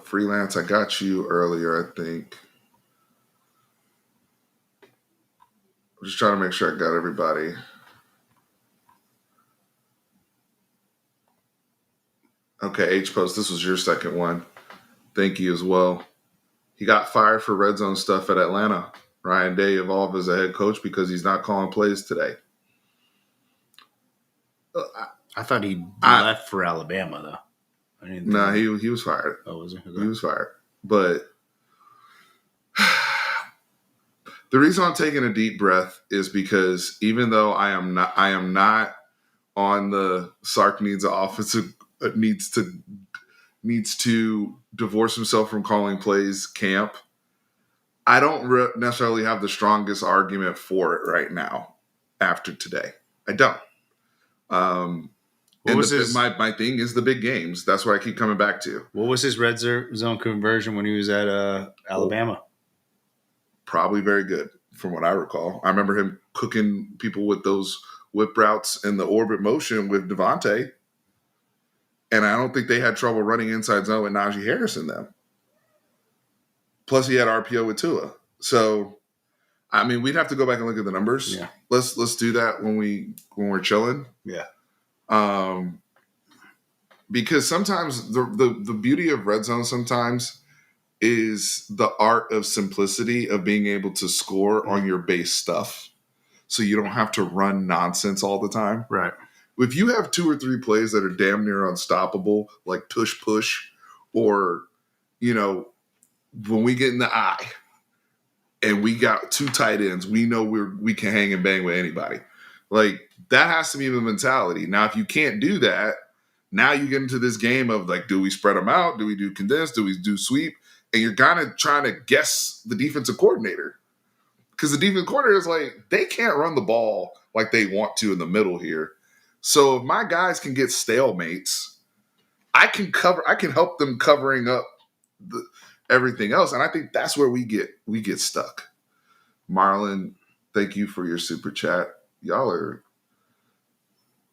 S1: Freelance, I got you earlier, I think. I'm just trying to make sure I got everybody. Okay, H-Post, this was your second one. Thank you as well. He got fired for red zone stuff at Atlanta. Ryan Day evolved as a head coach because he's not calling plays today.
S2: I thought he left for Alabama, though.
S1: No, he was fired.
S2: Oh, was he? Okay.
S1: He was fired. But the reason I'm taking a deep breath is because even though I am not on the Sark needs to divorce himself from calling plays camp, I don't necessarily have the strongest argument for it right now after today. I don't. My thing is the big games. That's what I keep coming back to.
S2: What was his red zone conversion when he was at Alabama?
S1: Probably very good, from what I recall. I remember him cooking people with those whip routes in the orbit motion with Devontae. And I don't think they had trouble running inside zone with Najee Harris in them. Plus, he had RPO with Tua. So, I mean, we'd have to go back and look at the numbers.
S2: Yeah.
S1: Let's do that when we're chilling.
S2: Yeah.
S1: Because sometimes the beauty of red zone sometimes is the art of simplicity of being able to score on your base stuff, so you don't have to run nonsense all the time.
S2: Right.
S1: If you have 2 or 3 plays that are damn near unstoppable, like push, or when we get in the eye and we got 2 tight ends, we know we can hang and bang with anybody. Like, that has to be the mentality. Now, if you can't do that, now you get into this game of, like, do we spread them out? Do we do condensed? Do we do sweep? And you're kind of trying to guess the defensive coordinator. Because the defensive coordinator is like, they can't run the ball like they want to in the middle here. So if my guys can get stalemates, I can help them covering up everything else. And I think that's where we get stuck. Marlon, thank you for your super chat. Y'all are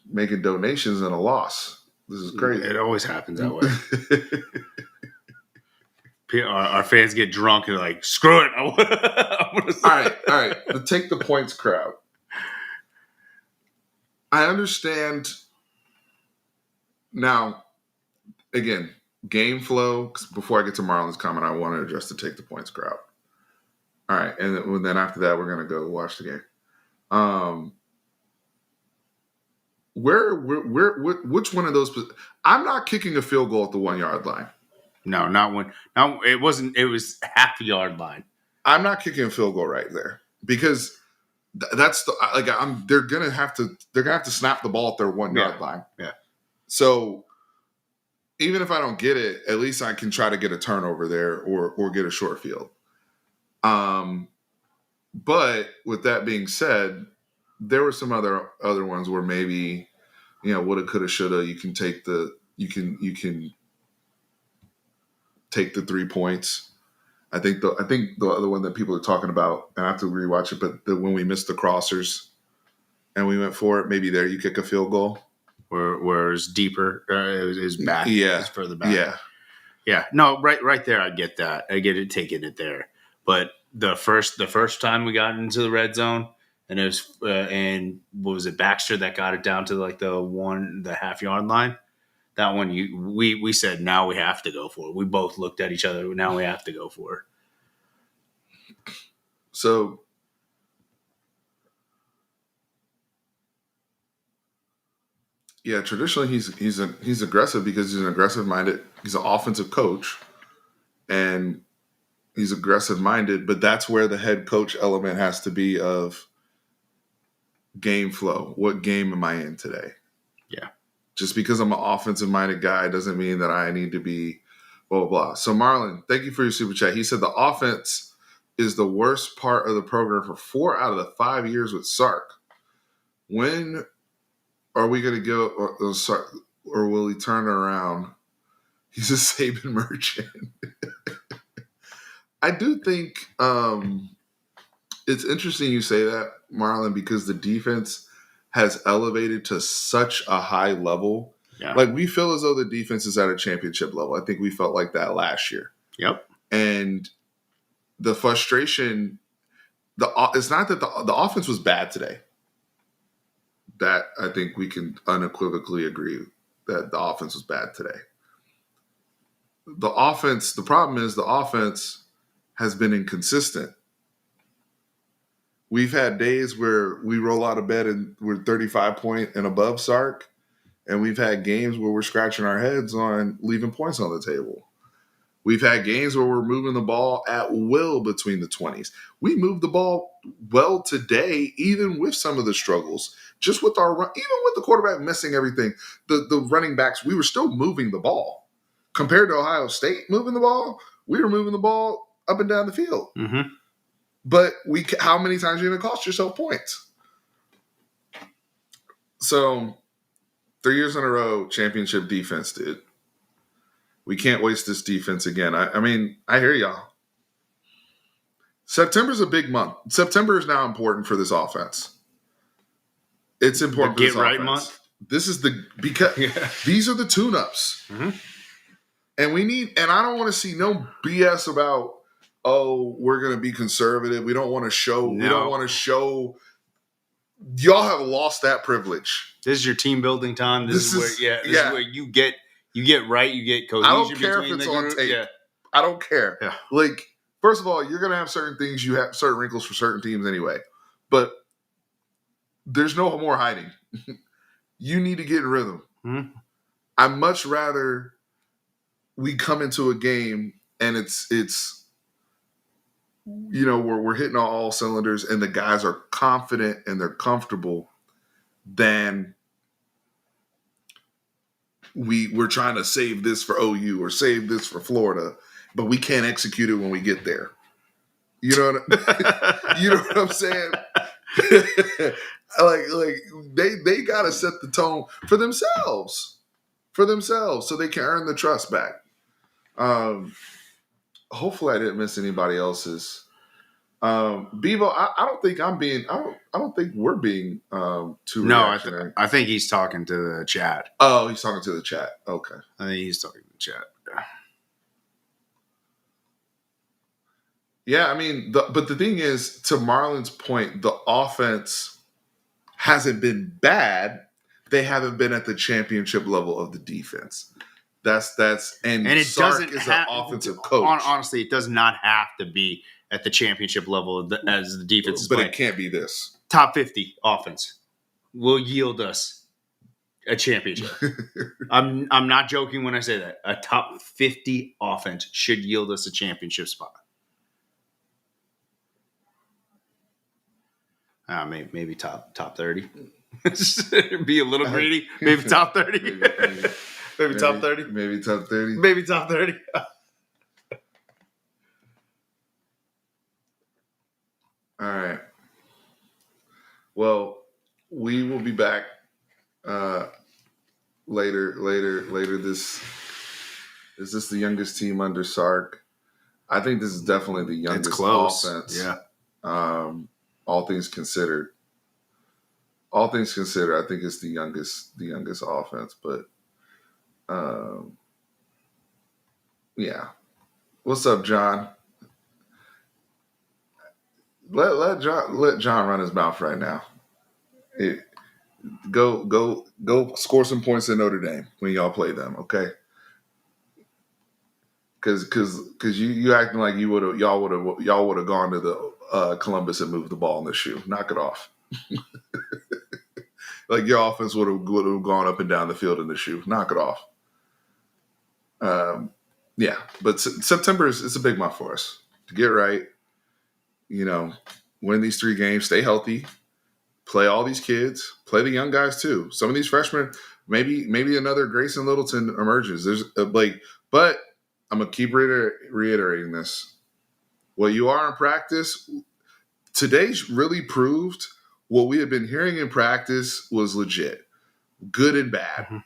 S1: making donations and a loss. This is crazy.
S2: It always happens that way. Our fans get drunk and they're like, screw it. All
S1: right. Take the points crowd. I understand. Now, again, game flow. Before I get to Marlon's comment, I want to address the take the points crowd. All right. And then after that, we're going to go watch the game. Which one of those? I'm not kicking a field goal at the 1 yard line.
S2: No, not one. No, it wasn't. It was half a yard line.
S1: I'm not kicking a field goal right there because that's the they're gonna have to snap the ball at their 1 yard line.
S2: Yeah.
S1: So even if I don't get it, at least I can try to get a turnover there or get a short field. But with that being said, there were some other ones where maybe woulda, coulda, shoulda. You can take the take the 3 points. I think the other one that people are talking about, and I have to rewatch it, but when we missed the crossers and we went for it, maybe there you kick a field goal.
S2: Where it's deeper, it was back.
S1: Yeah.
S2: It's further back.
S1: Yeah.
S2: Yeah. No, right there, I get that. I get it taking it there. But the first time we got into the red zone, and it was and what was it, Baxter that got it down to like the half yard line. That one, we said, now we have to go for it. We both looked at each other. Now we have to go for it.
S1: So yeah, traditionally he's aggressive because he's an aggressive minded. He's an offensive coach, and he's aggressive minded. But that's where the head coach element has to be of game flow. What game am I in today?
S2: Yeah.
S1: Just because I'm an offensive minded guy doesn't mean that I need to be blah blah blah. So Marlon, thank you for your super chat. He said the offense is the worst part of the program for 4 out of the 5 years with Sark. When are we going to go, or will he turn around? He's a Saban merchant. I do think it's interesting you say that, Marlon, because the defense has elevated to such a high level.
S2: Yeah.
S1: Like, we feel as though the defense is at a championship level. I think we felt like that last year.
S2: Yep.
S1: And the frustration, it's not that the offense was bad today. That I think we can unequivocally agree that the offense was bad today. The problem is the offense has been inconsistent. We've had days where we roll out of bed and we're 35 point and above Sark, and we've had games where we're scratching our heads on leaving points on the table. We've had games where we're moving the ball at will between the 20s. We moved the ball well today, even with some of the struggles. Just with our run, even with the quarterback missing everything, the running backs, we were still moving the ball. Compared to Ohio State moving the ball, we were moving the ball up and down the field.
S2: Mm-hmm.
S1: But how many times are you going to cost yourself points? So 3 years in a row, championship defense, dude. We can't waste this defense again. I mean, I hear y'all. September's a big month. September is now important for this offense. It's important for this
S2: right
S1: offense.
S2: Month.
S1: This is because these are the tune-ups.
S2: Mm-hmm.
S1: And I don't want to see no BS about, oh, we're going to be conservative. We don't want to show.
S2: No.
S1: We don't want to show. Y'all have lost that privilege.
S2: This is your team building time. This is where you get right. You get cohesion.
S1: I don't care if it's on tape. Yeah. I don't care.
S2: Yeah.
S1: Like, first of all, you're going to have certain things. You have certain wrinkles for certain teams anyway. But there's no more hiding. You need to get in rhythm.
S2: Mm-hmm.
S1: I'd much rather we come into a game and it's we're hitting on all cylinders and the guys are confident and they're comfortable than we're trying to save this for OU or save this for Florida, but we can't execute it when we get there. You know what I'm saying? like they got to set the tone for themselves so they can earn the trust back. Hopefully I didn't miss anybody else's. Bevo, I don't think we're being too reactionary.
S2: I think he's talking to the chat.
S1: Oh, he's talking to the chat. Okay.
S2: I think he's talking to the chat.
S1: Yeah, I mean, but the thing is, to Marlon's point, the offense hasn't been bad. They haven't been at the championship level of the defense. And it Sark is an offensive coach.
S2: Honestly, it does not have to be at the championship level as the defense is playing.
S1: But it can't be this.
S2: Top 50 offense will yield us a championship. I'm not joking when I say that. A top 50 offense should yield us a championship spot. Maybe top 30. Be a little greedy. Maybe top 30. Maybe top 30.
S1: Maybe top 30.
S2: Maybe top 30.
S1: All right. Well, we will be back later. Is this the youngest team under Sark? I think this is definitely the youngest offense.
S2: Yeah.
S1: All things considered, I think it's the youngest offense. But yeah. What's up, John? Let John run his mouth right now. Go score some points in Notre Dame when y'all play them, okay? Because you acting like y'all would have gone to the Columbus had moved the ball in the shoe. Knock it off. Like your offense would have gone up and down the field in the shoe. Knock it off. Yeah, but September is a big month for us to get right. Win these 3 games, stay healthy, play all these kids, play the young guys too. Some of these freshmen, maybe another Grayson Littleton emerges. There's but I'm gonna keep reiterating this. What you are in practice, today's really proved what we had been hearing in practice was legit, good and bad. Mm-hmm.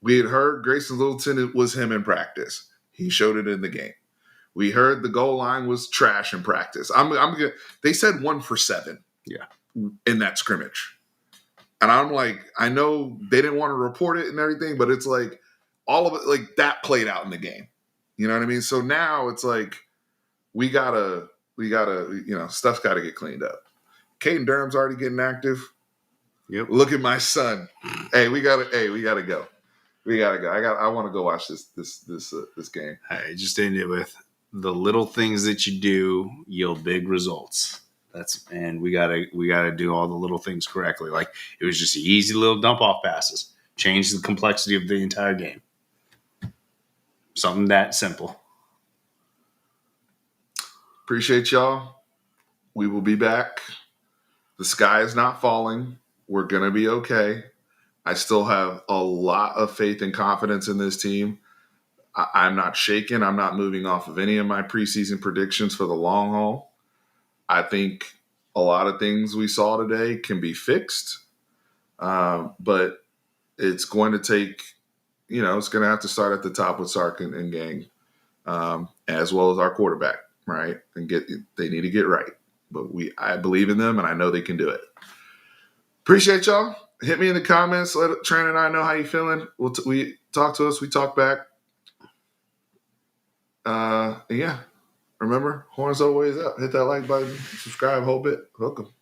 S1: We had heard Grayson Littleton, it was him in practice. He showed it in the game. We heard the goal line was trash in practice. They said 1 for 7.
S2: Yeah.
S1: In that scrimmage. And I'm like, I know they didn't want to report it and everything, but it's like all of it, like that played out in the game. You know what I mean? So now it's like we gotta, stuff's gotta get cleaned up. Caden Durham's already getting active.
S2: Yep.
S1: Look at my son. We gotta go. I want to go watch this game.
S2: I just ended it with the little things that you do yield big results. And we gotta do all the little things correctly. Like it was just easy little dump off passes, change the complexity of the entire game. Something that simple.
S1: Appreciate y'all. We will be back. The sky is not falling. We're gonna be okay. I still have a lot of faith and confidence in this team. I'm not shaken. I'm not moving off of any of my preseason predictions for the long haul. I think a lot of things we saw today can be fixed, but it's going to take, it's going to have to start at the top with Sark and gang, as well as our quarterback, right? And they need to get right. But I believe in them, and I know they can do it. Appreciate y'all. Hit me in the comments. Let Trent and I know how you feeling. We talk to us. We talk back. Yeah. Remember, horns always up. Hit that like button. Subscribe. Whole bit. Welcome.